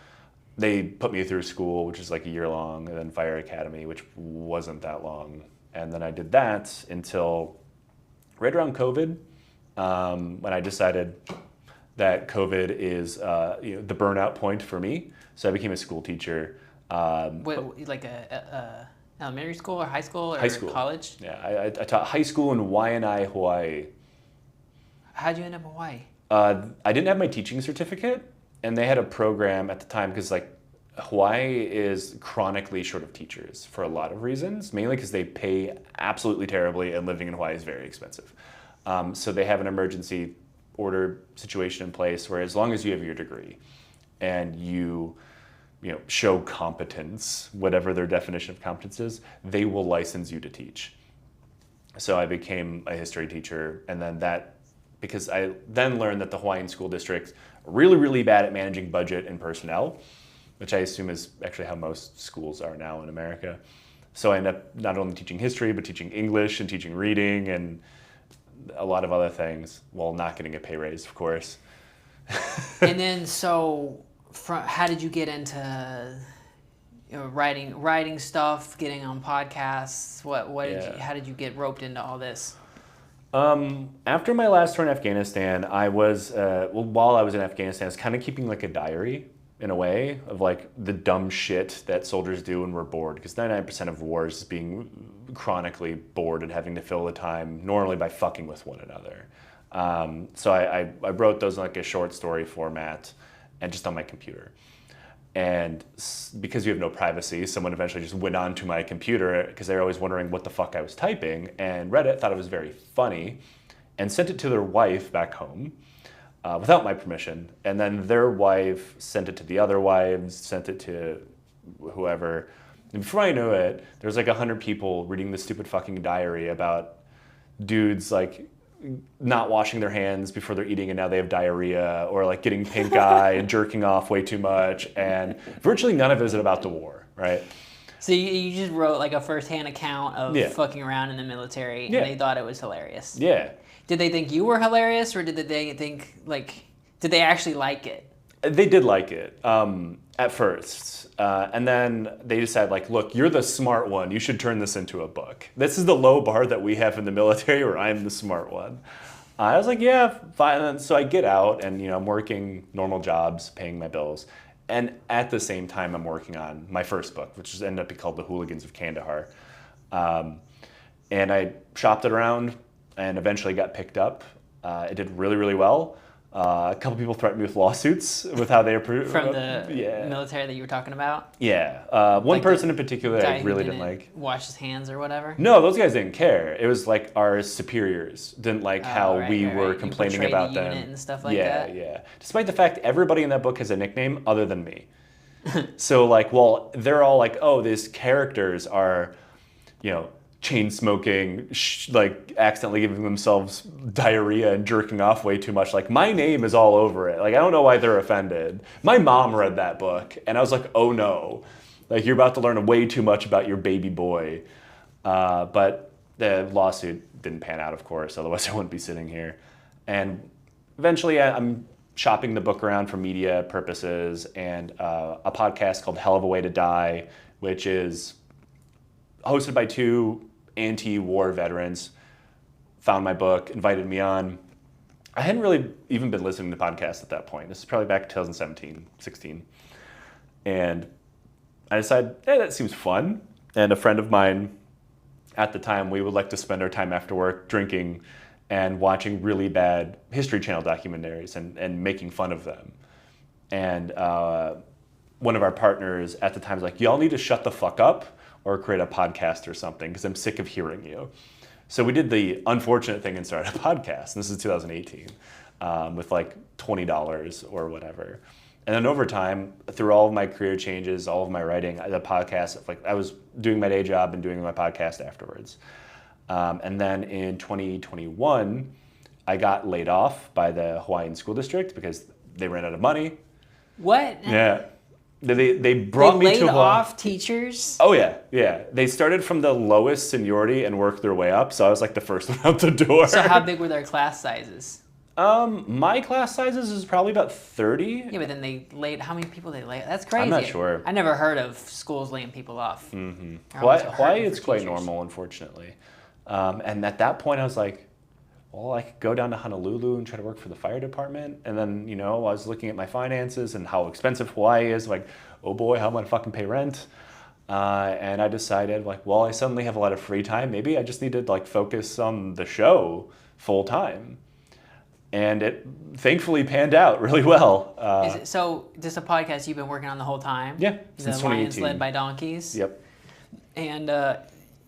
Speaker 2: they put me through school, which is like a year long, and then fire academy, which wasn't that long. And then I did that until right around COVID, when I decided that COVID is the burnout point for me. So I became a school teacher.
Speaker 1: Like a elementary school or high school or
Speaker 2: high school.
Speaker 1: College?
Speaker 2: Yeah, I taught high school in Waianae, Hawaii.
Speaker 1: How'd you end up in Hawaii?
Speaker 2: I didn't have my teaching certificate, and they had a program at the time because Hawaii is chronically short of teachers for a lot of reasons, mainly because they pay absolutely terribly and living in Hawaii is very expensive. So they have an emergency order situation in place where as long as you have your degree and you show competence, whatever their definition of competence is, they will license you to teach. So I became a history teacher, and then because I then learned that the Hawaiian school district are really, really bad at managing budget and personnel, which I assume is actually how most schools are now in America. So I ended up not only teaching history, but teaching English and teaching reading and a lot of other things, while not getting a pay raise, of course.
Speaker 1: And then, how did you get into writing stuff, getting on podcasts? How did you get roped into all this?
Speaker 2: After my last tour in Afghanistan, I was, while I was in Afghanistan, I was kind of keeping like a diary in a way of like the dumb shit that soldiers do when we're bored. Because 99% of wars is being chronically bored and having to fill the time normally by fucking with one another. So I wrote those in like a short story format and just on my computer. And because you have no privacy, someone eventually just went onto my computer because they were always wondering what the fuck I was typing, and read it, thought it was very funny, and sent it to their wife back home without my permission. And then their wife sent it to the other wives, sent it to whoever. And before I knew it, there was like 100 people reading this stupid fucking diary about dudes like not washing their hands before they're eating and now they have diarrhea, or like getting pink eye and jerking off way too much, and virtually none of it is about the war, right?
Speaker 1: So you just wrote like a first-hand account of fucking around in the military, and they thought it was hilarious.
Speaker 2: Yeah.
Speaker 1: Did they think you were hilarious, or did they think, like, did they actually like it?
Speaker 2: They did like it at first. And then they decided, like, look, you're the smart one. You should turn this into a book. This is the low bar that we have in the military, where I'm the smart one. I was like, yeah, fine. And so I get out and, you know, I'm working normal jobs, paying my bills. And at the same time, I'm working on my first book, which ended up being called The Hooligans of Kandahar. And I shopped it around and eventually got picked up. It did really, really well. A couple people threatened me with lawsuits with how they approved.
Speaker 1: From the military that you were talking about?
Speaker 2: Yeah. One person in particular I really didn't like.
Speaker 1: Wash his hands or whatever?
Speaker 2: No, those guys didn't care. It was like our superiors didn't like how we were complaining about
Speaker 1: the
Speaker 2: them.
Speaker 1: Unit and stuff like that?
Speaker 2: Yeah. Despite the fact everybody in that book has a nickname other than me. So like, well, they're all like, oh, these characters are, you know, chain smoking, like accidentally giving themselves diarrhea and jerking off way too much. Like, my name is all over it. Like, I don't know why they're offended. My mom read that book and I was like, oh no, like you're about to learn way too much about your baby boy. But the lawsuit didn't pan out, of course, otherwise I wouldn't be sitting here. And eventually I'm shopping the book around for media purposes, and a podcast called Hell of a Way to Die, which is hosted by two anti-war veterans, found my book, invited me on. I hadn't really even been listening to podcasts at that point. This is probably back in 2017, 16. And I decided, hey, that seems fun. And a friend of mine at the time, we would like to spend our time after work drinking and watching really bad History Channel documentaries and making fun of them. And one of our partners at the time was like, y'all need to shut the fuck up or create a podcast or something, because I'm sick of hearing you. So we did the unfortunate thing and started a podcast. And this is 2018, with like $20 or whatever. And then over time, through all of my career changes, all of my writing, the podcast, like I was doing my day job and doing my podcast afterwards. And then in 2021, I got laid off by the Hawaiian school district because they ran out of money.
Speaker 1: What?
Speaker 2: Yeah. They brought me to
Speaker 1: laid off teachers?
Speaker 2: Oh yeah. They started from the lowest seniority and worked their way up. So I was like the first one out the door.
Speaker 1: So how big were their class sizes?
Speaker 2: My class sizes is probably about 30.
Speaker 1: Yeah, but then how many people they laid? That's crazy.
Speaker 2: I'm not sure.
Speaker 1: I never heard of schools laying people off.
Speaker 2: Mm-hmm. Hawaii, it's quite normal, unfortunately. And at that point, I was like, well, I could go down to Honolulu and try to work for the fire department. And then, you know, I was looking at my finances and how expensive Hawaii is. Like, oh boy, how am I gonna fucking pay rent? And I decided, like, well, I suddenly have a lot of free time. Maybe I just need to like focus on the show full time. And it thankfully panned out really well.
Speaker 1: So this is a podcast you've been working on the whole time?
Speaker 2: Yeah, since 2018.
Speaker 1: Lions Led by Donkeys?
Speaker 2: Yep.
Speaker 1: And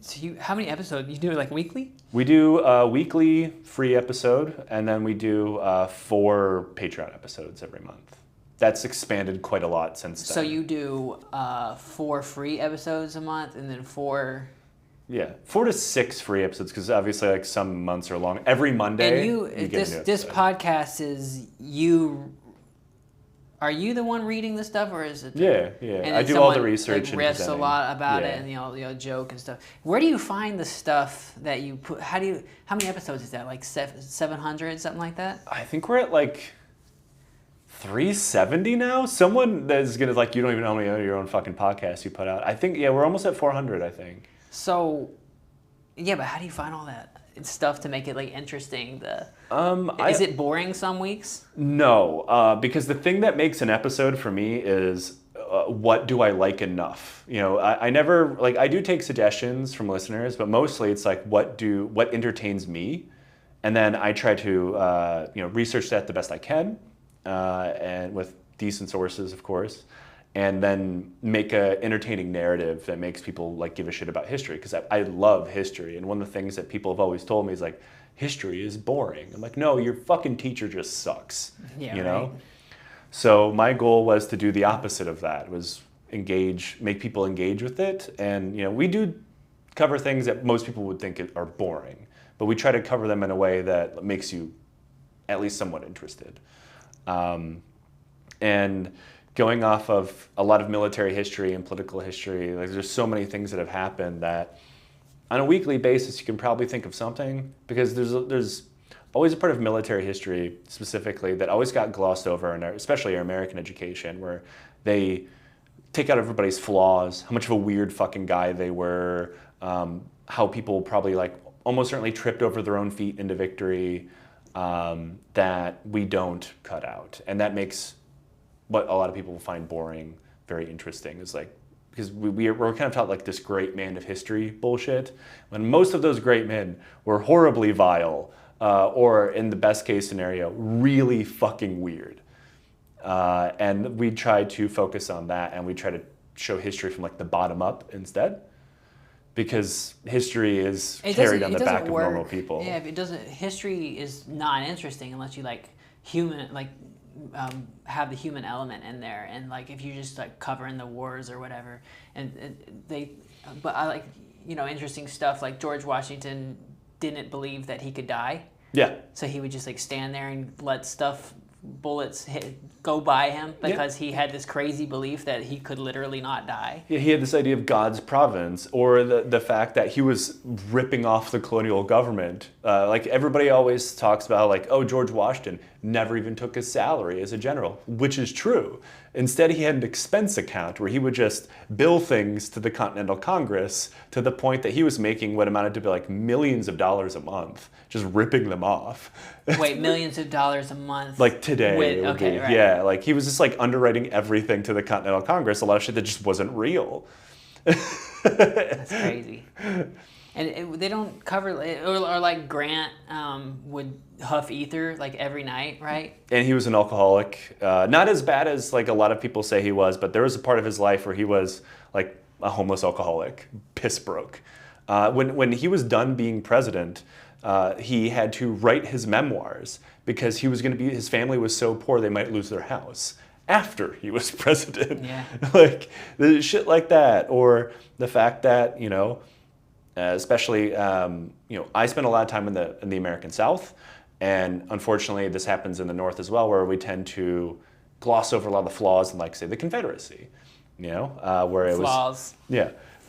Speaker 1: so how many episodes? You do it like weekly?
Speaker 2: We do a weekly free episode, and then we do 4 Patreon episodes every month. That's expanded quite a lot since then.
Speaker 1: So you do 4 free episodes a month, and then 4...
Speaker 2: Yeah, 4 to 6 free episodes, because obviously like some months are long. Every Monday,
Speaker 1: and this podcast is you. Are you the one reading the stuff, or is it?
Speaker 2: Yeah.
Speaker 1: And
Speaker 2: I do all the research
Speaker 1: and riffs a lot about it, and you know, joke and stuff. Where do you find the stuff that you put? How many episodes is that? Like 700, something like that?
Speaker 2: I think we're at like 370 now. Someone that's gonna like, you don't even know how many your own fucking podcasts you put out. I think we're almost at 400. I think.
Speaker 1: So, yeah, but how do you find all that? stuff to make it like interesting? Is it boring some weeks?
Speaker 2: No, because the thing that makes an episode for me is what do I like enough? You know, I never like I do take suggestions from listeners, but mostly it's like what entertains me, and then I try to research that the best I can, and with decent sources, of course. And then make a entertaining narrative that makes people like give a shit about history, because I love history, and one of the things that people have always told me is like history is boring. I'm like, no, your fucking teacher just sucks.
Speaker 1: Yeah,
Speaker 2: you know.
Speaker 1: right.
Speaker 2: So my goal was to do the opposite of that. Was make people engage with it, and we do cover things that most people would think are boring, but we try to cover them in a way that makes you at least somewhat interested. And going off of a lot of military history and political history, like there's so many things that have happened that on a weekly basis you can probably think of something, because there's always a part of military history specifically that always got glossed over, in especially our American education, where they take out everybody's flaws, how much of a weird fucking guy they were, how people probably like almost certainly tripped over their own feet into victory, that we don't cut out. And that makes what a lot of people find boring very interesting, is like, because we're kind of taught like this great man of history bullshit, when most of those great men were horribly vile, or in the best case scenario, really fucking weird. And we try to focus on that, and we try to show history from like the bottom up instead, because history is carried on the back of normal people.
Speaker 1: Yeah, if it doesn't, history is not interesting unless you like have the human element in there, and like if you just like covering the wars or whatever, but I like interesting stuff like George Washington didn't believe that he could die.
Speaker 2: Yeah.
Speaker 1: So he would just like stand there and let bullets go by him, because he had this crazy belief that he could literally not die.
Speaker 2: Yeah, he had this idea of God's providence, or the fact that he was ripping off the colonial government. Like everybody always talks about like, oh, George Washington never even took his salary as a general, which is true. Instead, he had an expense account where he would just bill things to the Continental Congress to the point that he was making what amounted to be like millions of dollars a month, just ripping them off.
Speaker 1: Wait, millions of dollars a month?
Speaker 2: Like today.
Speaker 1: Right.
Speaker 2: Yeah, like he was just like underwriting everything to the Continental Congress, a lot of shit that just wasn't real.
Speaker 1: That's crazy. And they don't cover, or like Grant would huff ether like every night, right? And
Speaker 2: he was an alcoholic. Not as bad as like a lot of people say he was, but there was a part of his life where he was like a homeless alcoholic, piss broke. When he was done being president, he had to write his memoirs, because his family was so poor they might lose their house after he was president.
Speaker 1: Yeah.
Speaker 2: Like the shit like that, or the fact that especially, I spent a lot of time in the American South, and unfortunately this happens in the North as well, where we tend to gloss over a lot of the flaws in, like, say, the Confederacy, where it
Speaker 1: flaws.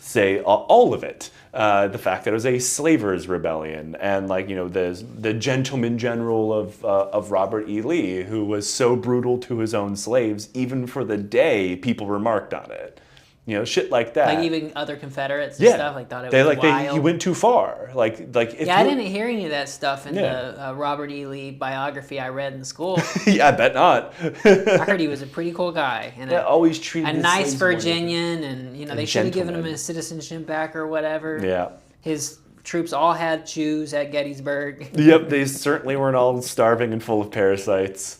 Speaker 2: Say all of it. The fact that it was a slavers' rebellion, and like the gentleman general of Robert E. Lee, who was so brutal to his own slaves, even for the day people remarked on it. Shit like that.
Speaker 1: Like even other Confederates and stuff, like thought it was wild.
Speaker 2: He went too far. I
Speaker 1: didn't hear any of that stuff in the Robert E. Lee biography I read in school.
Speaker 2: Yeah, I bet not.
Speaker 1: I heard he was a pretty cool guy, and
Speaker 2: always treated
Speaker 1: a nice Virginian, and they should have given him his citizenship back or whatever.
Speaker 2: Yeah.
Speaker 1: His troops all had shoes at Gettysburg.
Speaker 2: Yep, they certainly weren't all starving and full of parasites.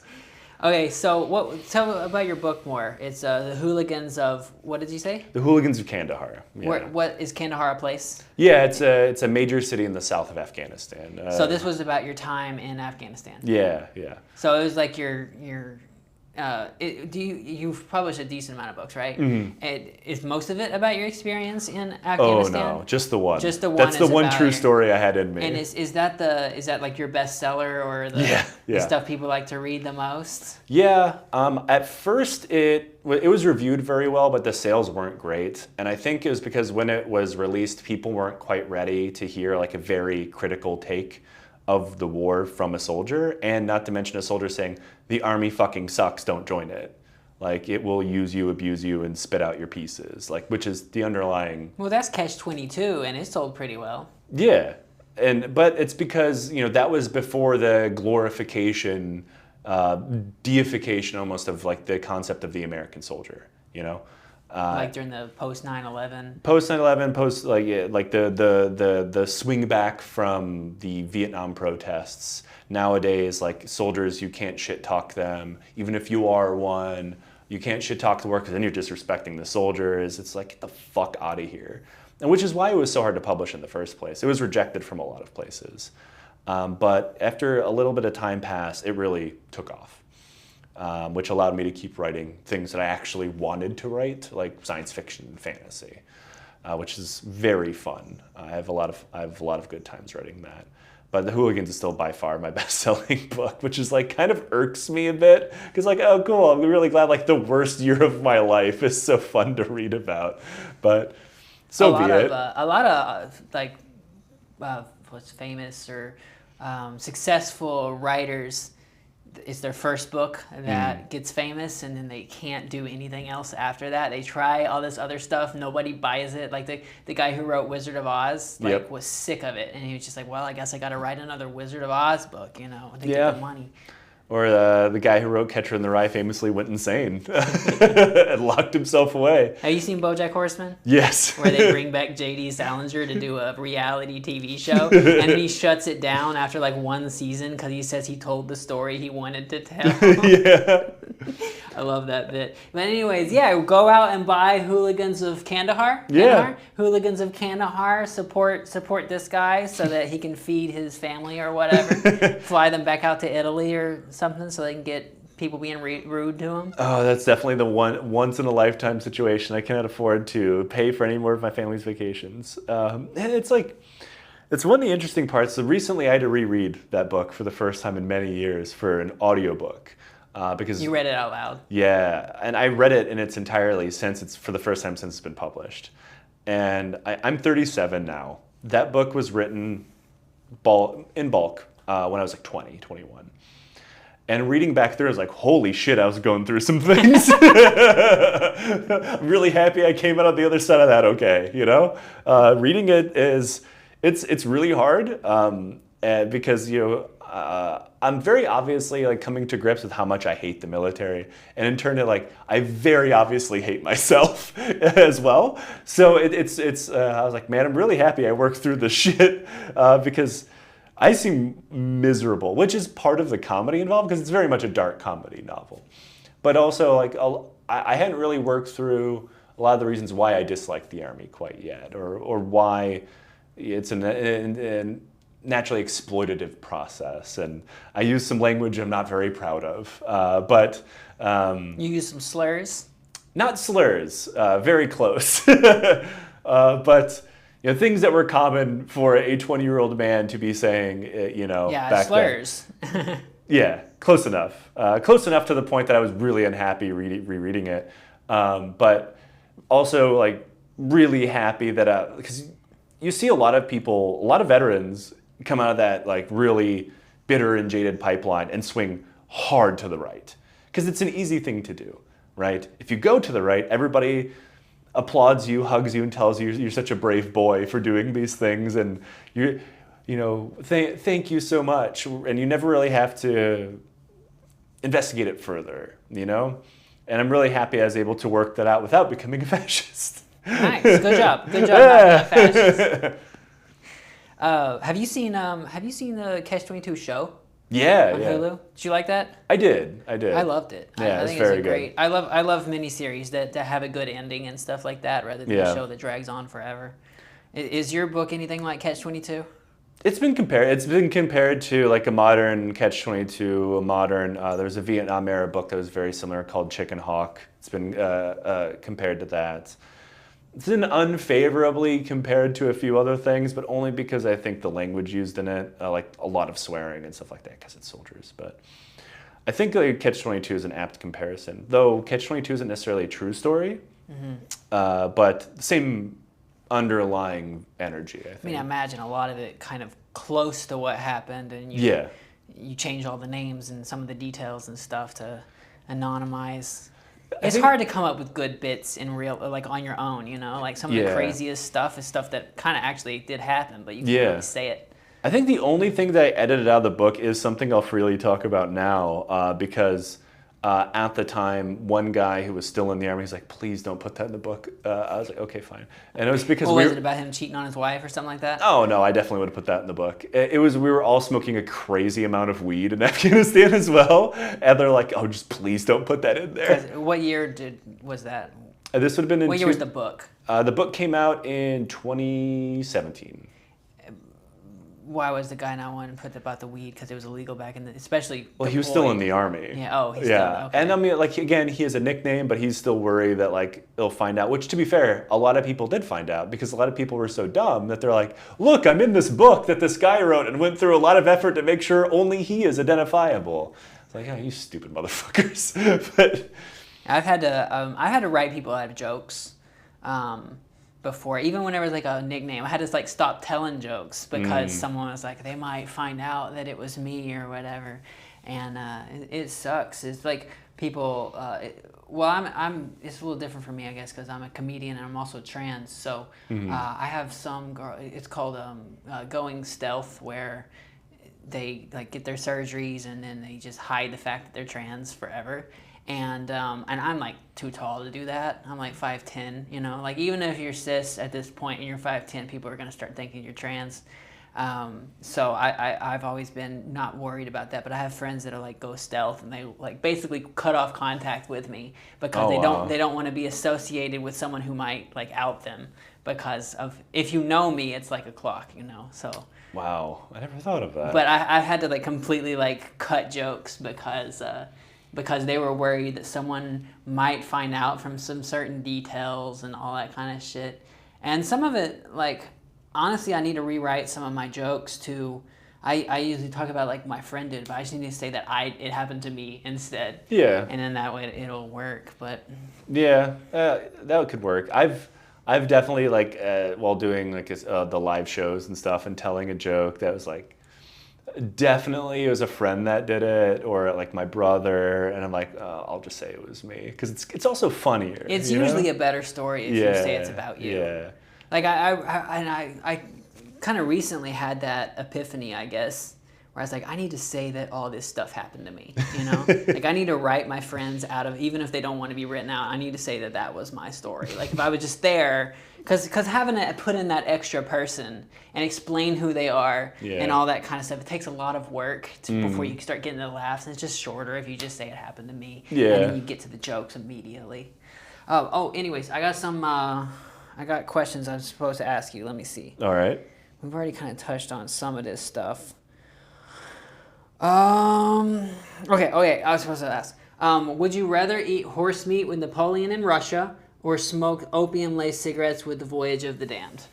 Speaker 1: Okay, so tell about your book more. It's the Hooligans of, what did you say?
Speaker 2: The Hooligans of Kandahar. Yeah.
Speaker 1: What is Kandahar a place?
Speaker 2: Yeah, it's a major city in the south of Afghanistan.
Speaker 1: So this was about your time in Afghanistan.
Speaker 2: Yeah.
Speaker 1: So it was like your you've published a decent amount of books, right? Mm-hmm. Is most of it about your experience in Afghanistan?
Speaker 2: Oh no, just the one.
Speaker 1: Just the one.
Speaker 2: That's the one true story I had in me.
Speaker 1: And is that like your bestseller, or the stuff people like to read the most?
Speaker 2: Yeah. At first it was reviewed very well, but the sales weren't great, and I think it was because when it was released, people weren't quite ready to hear like a very critical take of the war from a soldier, and not to mention a soldier saying, the army fucking sucks, don't join it. Like, it will use you, abuse you, and spit out your pieces, like, which is the underlying...
Speaker 1: Well, that's Catch-22, and it sold pretty well.
Speaker 2: Yeah. But it's because, that was before the glorification, deification almost of like the concept of the American soldier,
Speaker 1: like during the post 9/11.
Speaker 2: Post 9/11, like the swing back from the Vietnam protests. Nowadays, like soldiers, you can't shit talk them, even if you are one. You can't shit talk the war because then you're disrespecting the soldiers. It's like, get the fuck out of here. And which is why it was so hard to publish in the first place. It was rejected from a lot of places. But after a little bit of time passed, it really took off, which allowed me to keep writing things that I actually wanted to write, like science fiction and fantasy, which is very fun. I have a lot of good times writing that. But The Hooligans is still by far my best-selling book, which is like kind of irks me a bit because like, oh cool, I'm really glad like the worst year of my life is so fun to read about. But so be it.
Speaker 1: A lot of like what's famous or successful writers, it's their first book that gets famous, and then they can't do anything else after that. They try all this other stuff, nobody buys it. Like the guy who wrote Wizard of Oz, was sick of it, and he was just like, well, I guess I got to write another Wizard of Oz book, to get the money.
Speaker 2: Or the guy who wrote Catcher in the Rye famously went insane and locked himself away.
Speaker 1: Have you seen BoJack Horseman?
Speaker 2: Yes.
Speaker 1: Where they bring back J.D. Salinger to do a reality TV show, and he shuts it down after like one season because he says he told the story he wanted to tell.
Speaker 2: Yeah.
Speaker 1: I love that bit. But anyways, go out and buy Hooligans of Kandahar.
Speaker 2: Yeah.
Speaker 1: Hooligans of Kandahar. Support this guy so that he can feed his family or whatever. Fly them back out to Italy or something so they can get people being rude to him.
Speaker 2: Oh, that's definitely the once in a lifetime situation. I cannot afford to pay for any more of my family's vacations. And it's like, it's one of the interesting parts. So recently I had to reread that book for the first time in many years for an audiobook. Because
Speaker 1: you read it out loud.
Speaker 2: Yeah, and I read it in its entirety for the first time since it's been published. And I'm 37 now. That book was written in bulk when I was like 20, 21. And reading back through, I was like, holy shit, I was going through some things. I'm really happy I came out on the other side of that okay, Reading it it's really hard because, I'm very obviously like coming to grips with how much I hate the military, and in turn, I very obviously hate myself as well. So it's I was like, man, I'm really happy I worked through the shit because I seem miserable, which is part of the comedy involved because it's very much a dark comedy novel. But also I hadn't really worked through a lot of the reasons why I dislike the Army quite yet, or why it's an naturally exploitative process, and I use some language I'm not very proud of. But
Speaker 1: you use some slurs?
Speaker 2: Not slurs, very close. But things that were common for a 20-year-old man to be saying, back
Speaker 1: slurs.
Speaker 2: Then. Yeah, close enough. Close enough to the point that I was really unhappy rereading it. But also really happy that because you see a lot of people, a lot of veterans come out of that really bitter and jaded pipeline and swing hard to the right because it's an easy thing to do, right? If you go to the right, everybody applauds you, hugs you, and tells you you're such a brave boy for doing these things, and thank you so much, and you never really have to investigate it further, And I'm really happy I was able to work that out without becoming a fascist.
Speaker 1: Nice, good job, not being a fascist. Have you seen the Catch-22 show?
Speaker 2: Yeah,
Speaker 1: on Hulu? Did you like that?
Speaker 2: I did.
Speaker 1: I loved it.
Speaker 2: Yeah,
Speaker 1: I
Speaker 2: it's
Speaker 1: think
Speaker 2: very
Speaker 1: it's great.
Speaker 2: good.
Speaker 1: I love miniseries that have a good ending and stuff like that, rather than a show that drags on forever. Is your book anything like Catch-22?
Speaker 2: It's been compared to a modern Catch-22, a modern. There's a Vietnam era book that was very similar called Chicken Hawk. It's been compared to that. It's been unfavorably compared to a few other things, but only because I think the language used in it, like a lot of swearing and stuff like that, because it's soldiers. But I think Catch-22 is an apt comparison, though Catch-22 isn't necessarily a true story, but the same underlying energy, I think.
Speaker 1: I mean, I imagine a lot of it kind of close to what happened, and you change all the names and some of the details and stuff to anonymize. It's hard to come up with good bits in real, on your own, Some of the craziest stuff is stuff that kind of actually did happen, but you can't really say it.
Speaker 2: I think the only thing that I edited out of the book is something I'll freely talk about now, because at the time, one guy who was still in the army was like, "Please don't put that in the book." I was like, "Okay, fine." And it was because
Speaker 1: was it about him cheating on his wife or something like that?
Speaker 2: Oh no, I definitely would have put that in the book. It was we were all smoking a crazy amount of weed in Afghanistan as well, and they're like, "Oh, just please don't put that in there."
Speaker 1: What year was that?
Speaker 2: This would have been in.
Speaker 1: What year was the book?
Speaker 2: The book came out in 2017.
Speaker 1: Why was the guy not wanting to put about the weed? Because it was illegal back in the, especially.
Speaker 2: Well, he was still in the army.
Speaker 1: Yeah. Oh, he's still. Okay.
Speaker 2: And I mean, like again, he has a nickname, but he's still worried that like they'll find out. Which, to be fair, a lot of people did find out because a lot of people were so dumb that they're like, "Look, I'm in this book that this guy wrote and went through a lot of effort to make sure only he is identifiable." It's like, "Yeah, you stupid motherfuckers." But
Speaker 1: I've had to write people out of jokes. Before, even whenever it was like a nickname, I had to like stop telling jokes because someone was like, they might find out that it was me or whatever, and it sucks. It's like people. I'm. It's a little different for me, I guess, because I'm a comedian and I'm also trans. So I have some girl. It's called going stealth, where they like get their surgeries and then they just hide the fact that they're trans forever. And I'm like too tall to do that. I'm like 5'10", you know. Like even if you're cis at this point and you're 5'10", people are gonna start thinking you're trans. So I've always been not worried about that. But I have friends that are like go stealth and they like basically cut off contact with me because they don't want to be associated with someone who might like out them because of if you know me, it's like a clock, you know. So.
Speaker 2: Wow, I never thought of that.
Speaker 1: But I've had to like completely like cut jokes because they were worried that someone might find out from some certain details and all that kind of shit. And some of it, like, honestly, I need to rewrite some of my jokes to, I usually talk about, like, my friend did, but I just need to say that it happened to me instead.
Speaker 2: Yeah.
Speaker 1: And then that way it'll work, but.
Speaker 2: Yeah, that could work. I've definitely, like, while doing, like, the live shows and stuff and telling a joke that was, like, definitely it was a friend that did it or like my brother, and I'm like, I'll just say it was me because it's also funnier.
Speaker 1: It's usually a better story if you say it's about you.
Speaker 2: Yeah.
Speaker 1: Like I kind of recently had that epiphany, I guess, where I was like, I need to say that all this stuff happened to me, you know? Like I need to write my friends out of, even if they don't want to be written out, I need to say that that was my story. Like if I was just there, because having to put in that extra person and explain who they are and all that kind of stuff, it takes a lot of work before you start getting the laughs. And it's just shorter if you just say it happened to me. Yeah. And then you get to the jokes immediately. Anyways, I got questions I'm supposed to ask you. Let me see.
Speaker 2: All right.
Speaker 1: We've already kind of touched on some of this stuff. Okay, I was supposed to ask. Would you rather eat horse meat with Napoleon in Russia or smoke opium-laced cigarettes with the Voyage of the Damned?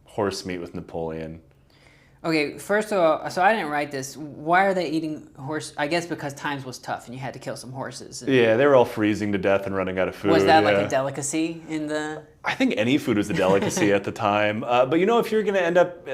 Speaker 2: Horse meat with Napoleon.
Speaker 1: Okay, first of all, so I didn't write this. Why are they eating horse? I guess because times was tough and you had to kill some horses.
Speaker 2: Yeah, they were all freezing to death and running out of food.
Speaker 1: Was that like a delicacy in the...
Speaker 2: I think any food was a delicacy at the time. But you know, if you're going to end up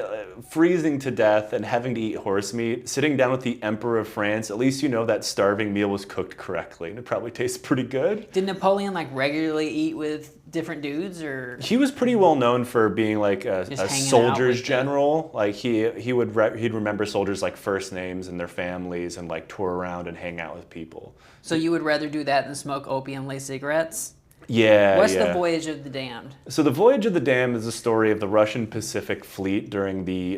Speaker 2: freezing to death and having to eat horse meat, sitting down with the Emperor of France, at least you know that starving meal was cooked correctly and it probably tastes pretty good.
Speaker 1: Did Napoleon like regularly eat with different dudes, or?
Speaker 2: He was pretty well known for being like a soldier's general. Like he'd remember soldiers like first names and their families and like tour around and hang out with people.
Speaker 1: So you would rather do that than smoke opium-laced cigarettes?
Speaker 2: Yeah.
Speaker 1: What's the Voyage of the Damned?
Speaker 2: So the Voyage of the Damned is the story of the Russian Pacific Fleet during the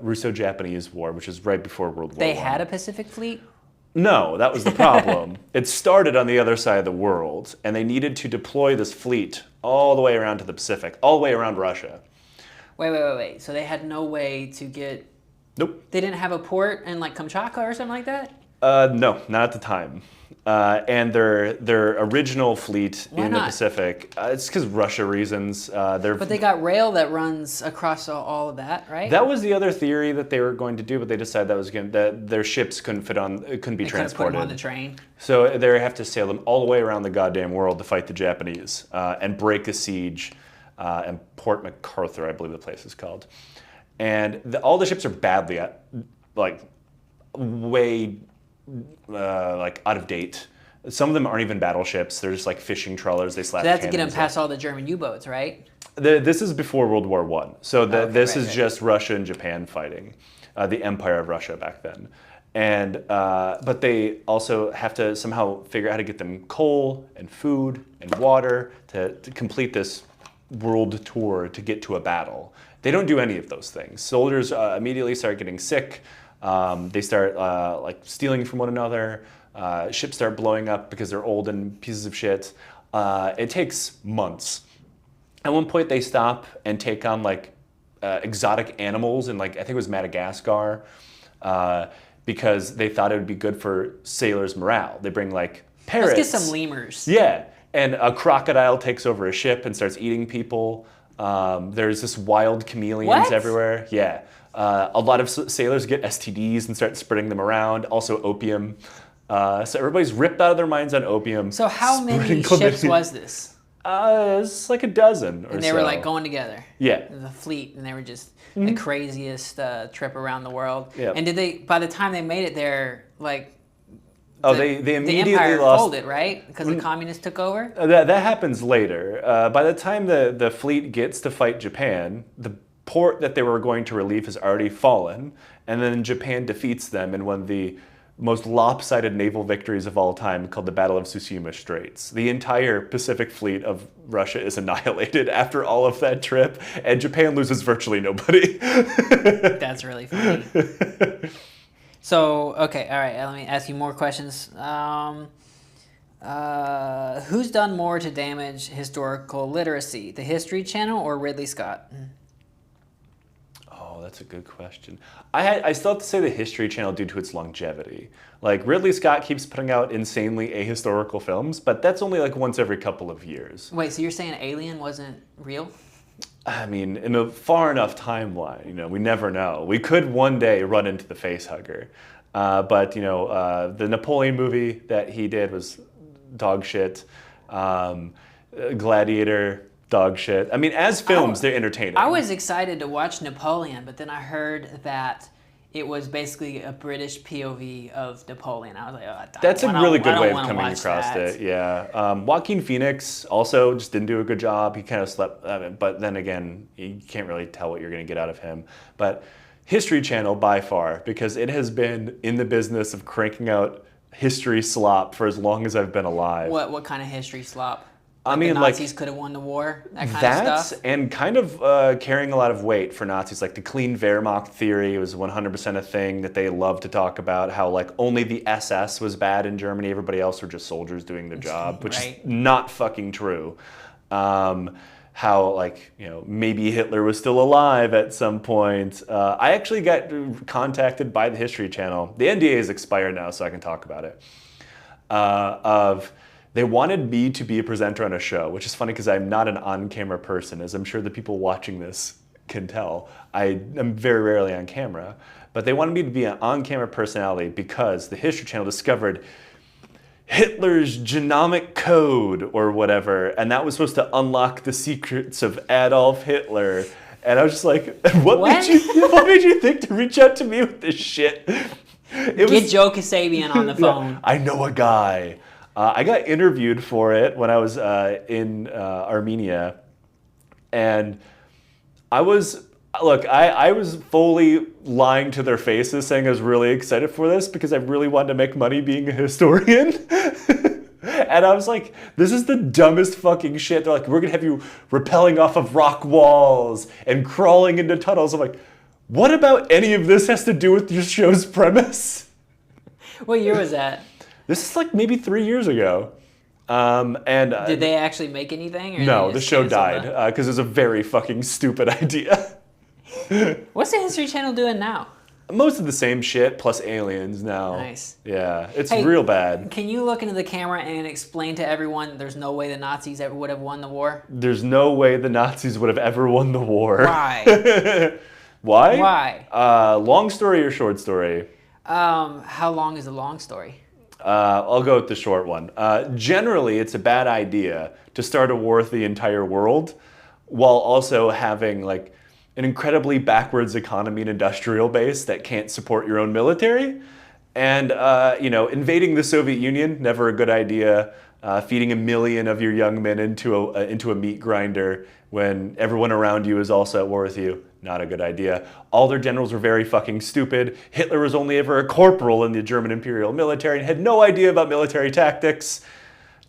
Speaker 2: Russo-Japanese War, which is right before World War I.
Speaker 1: They had a Pacific Fleet?
Speaker 2: No, that was the problem. It started on the other side of the world, and they needed to deploy this fleet all the way around to the Pacific, all the way around Russia.
Speaker 1: Wait. So they had no way to get...
Speaker 2: Nope.
Speaker 1: They didn't have a port in like Kamchatka or something like that?
Speaker 2: No, not at the time. And their original fleet
Speaker 1: Why
Speaker 2: in
Speaker 1: not?
Speaker 2: the Pacific, it's because Russia reasons.
Speaker 1: But they got rail that runs across all of that, right?
Speaker 2: That was the other theory that they were going to do, but they decided that their ships couldn't be transported.
Speaker 1: Couldn't put them on the train.
Speaker 2: So they have to sail them all the way around the goddamn world to fight the Japanese and break a siege in Port MacArthur, I believe the place is called. And all the ships are badly, way like out of date. Some of them aren't even battleships. They're just like fishing trawlers. They slap
Speaker 1: So they have to get them
Speaker 2: cannons
Speaker 1: past all the German U-boats, right?
Speaker 2: This is before World War I. So this is
Speaker 1: right.
Speaker 2: just Russia and Japan fighting, the Empire of Russia back then. And but they also have to somehow figure out how to get them coal and food and water to complete this world tour to get to a battle. They don't do any of those things. Soldiers immediately start getting sick. They start like stealing from one another. Ships start blowing up because they're old and pieces of shit. It takes months. At one point, they stop and take on like exotic animals in like I think it was Madagascar, because they thought it would be good for sailors' morale. They bring like parrots.
Speaker 1: Let's get some lemurs.
Speaker 2: Yeah, and a crocodile takes over a ship and starts eating people. There's this wild chameleons everywhere. Yeah, a lot of sailors get STDs and start spreading them around. Also opium. So everybody's ripped out of their minds on opium.
Speaker 1: So how many ships was this?
Speaker 2: It's like a dozen or so.
Speaker 1: And they were like going together.
Speaker 2: Yeah.
Speaker 1: The fleet, and they were just the craziest trip around the world.
Speaker 2: Yeah.
Speaker 1: And did they? By the time they made it there, like.
Speaker 2: They immediately
Speaker 1: the empire
Speaker 2: lost.
Speaker 1: folded, right? Because the communists took over.
Speaker 2: That happens later. By the time the fleet gets to fight Japan, the port that they were going to relieve has already fallen, and then Japan defeats them in one of the most lopsided naval victories of all time, called the Battle of Tsushima Straits. The entire Pacific fleet of Russia is annihilated after all of that trip, and Japan loses virtually nobody.
Speaker 1: That's really funny. So, okay, all right, let me ask you more questions. Who's done more to damage historical literacy, the History Channel or Ridley Scott?
Speaker 2: Oh, that's a good question. I still have to say the History Channel due to its longevity. Like, Ridley Scott keeps putting out insanely ahistorical films, but that's only like once every couple of years.
Speaker 1: Wait, so you're saying Alien wasn't real?
Speaker 2: I mean, in a far enough timeline, you know, we never know. We could one day run into the facehugger. But, you know, the Napoleon movie that he did was dog shit. Gladiator, dog shit. I mean, as films, they're entertaining.
Speaker 1: I was excited to watch Napoleon, but then I heard that it was basically a British POV of Napoleon. I was like, oh,
Speaker 2: that's a really good way of coming across it. Yeah. Joaquin Phoenix also just didn't do a good job. He kind of slept, but then again, you can't really tell what you're going to get out of him. But History Channel by far, because it has been in the business of cranking out history slop for as long as I've been alive.
Speaker 1: What kind of history slop?
Speaker 2: I mean,
Speaker 1: the Nazis could have won the war, that kind of stuff?
Speaker 2: And kind of carrying a lot of weight for Nazis, like the clean Wehrmacht theory was 100% a thing that they love to talk about, how like only the SS was bad in Germany, everybody else were just soldiers doing their job, which is not fucking true. How like, you know, maybe Hitler was still alive at some point. I actually got contacted by the History Channel. The NDA is expired now, so I can talk about it. They wanted me to be a presenter on a show, which is funny because I'm not an on-camera person, as I'm sure the people watching this can tell. I am very rarely on camera. But they wanted me to be an on-camera personality because the History Channel discovered Hitler's genomic code or whatever, and that was supposed to unlock the secrets of Adolf Hitler. And I was just like, what made you think to reach out to me with this shit?
Speaker 1: Get Joe Kassabian on the phone.
Speaker 2: Yeah, I know a guy. I got interviewed for it when I was in Armenia, and I was fully lying to their faces, saying I was really excited for this because I really wanted to make money being a historian. And I was like, this is the dumbest fucking shit. They're like, we're gonna have you rappelling off of rock walls and crawling into tunnels. I'm like, what about any of this has to do with your show's premise?
Speaker 1: What year was that?
Speaker 2: This is like maybe 3 years ago.
Speaker 1: Did they actually make anything? Or
Speaker 2: no, the show died because it was a very fucking stupid idea.
Speaker 1: What's the History Channel doing now?
Speaker 2: Most of the same shit, plus aliens now.
Speaker 1: Nice.
Speaker 2: Yeah, it's real bad.
Speaker 1: Can you look into the camera and explain to everyone there's no way the Nazis ever would have won the war?
Speaker 2: There's no way the Nazis would have ever won the war.
Speaker 1: Why?
Speaker 2: Why?
Speaker 1: Why?
Speaker 2: Long story or short story?
Speaker 1: How long is a long story?
Speaker 2: I'll go with the short one. Generally, it's a bad idea to start a war with the entire world while also having like an incredibly backwards economy and industrial base that can't support your own military. And, invading the Soviet Union, never a good idea. Feeding 1 million of your young men into a meat grinder when everyone around you is also at war with you, not a good idea. All their generals were very fucking stupid. Hitler was only ever a corporal in the German Imperial military and had no idea about military tactics.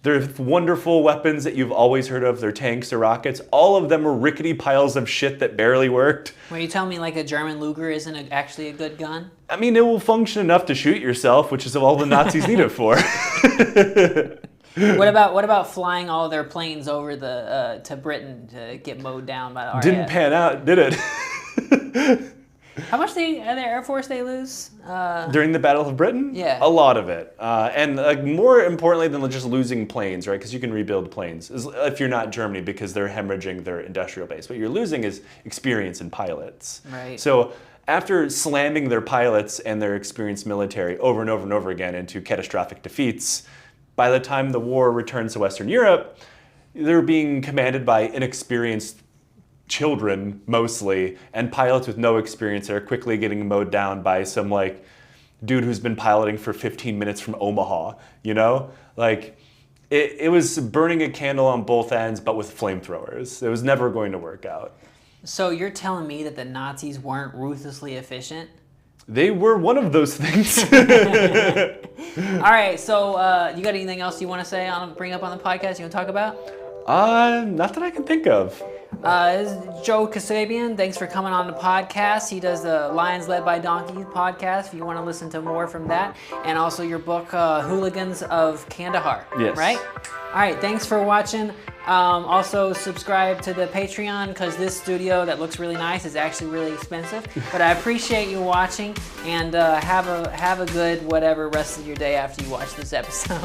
Speaker 2: Their wonderful weapons that you've always heard of, their tanks, their rockets, all of them were rickety piles of shit that barely worked.
Speaker 1: Well, you tell me like a German Luger isn't actually a good gun?
Speaker 2: I mean, it will function enough to shoot yourself, which is all the Nazis need it for.
Speaker 1: What about flying all their planes over to Britain to get mowed down by the RAF?
Speaker 2: Didn't pan out, did it?
Speaker 1: How much did the Air Force they lose?
Speaker 2: During the Battle of Britain?
Speaker 1: Yeah.
Speaker 2: A lot of it. And more importantly than just losing planes, right? Because you can rebuild planes if you're not Germany because they're hemorrhaging their industrial base. What you're losing is experience in pilots.
Speaker 1: Right.
Speaker 2: So after slamming their pilots and their experienced military over and over and over again into catastrophic defeats, by the time the war returns to Western Europe, they're being commanded by inexperienced children mostly, and pilots with no experience that are quickly getting mowed down by some like dude who's been piloting for 15 minutes from Omaha, you know? Like it was burning a candle on both ends, but with flamethrowers. It was never going to work out.
Speaker 1: So you're telling me that the Nazis weren't ruthlessly efficient?
Speaker 2: They were one of those things.
Speaker 1: All right, so you got anything else you want to say bring up on the podcast you want to talk about?
Speaker 2: Not that I can think of.
Speaker 1: This is Joe Kassabian. Thanks for coming on the podcast. He does the Lions Led by Donkeys podcast if you want to listen to more from that. And also your book, Hooligans of Kandahar.
Speaker 2: Yes.
Speaker 1: Right? All right, thanks for watching. Also subscribe to the Patreon because this studio that looks really nice is actually really expensive. But I appreciate you watching and have a good whatever rest of your day after you watch this episode.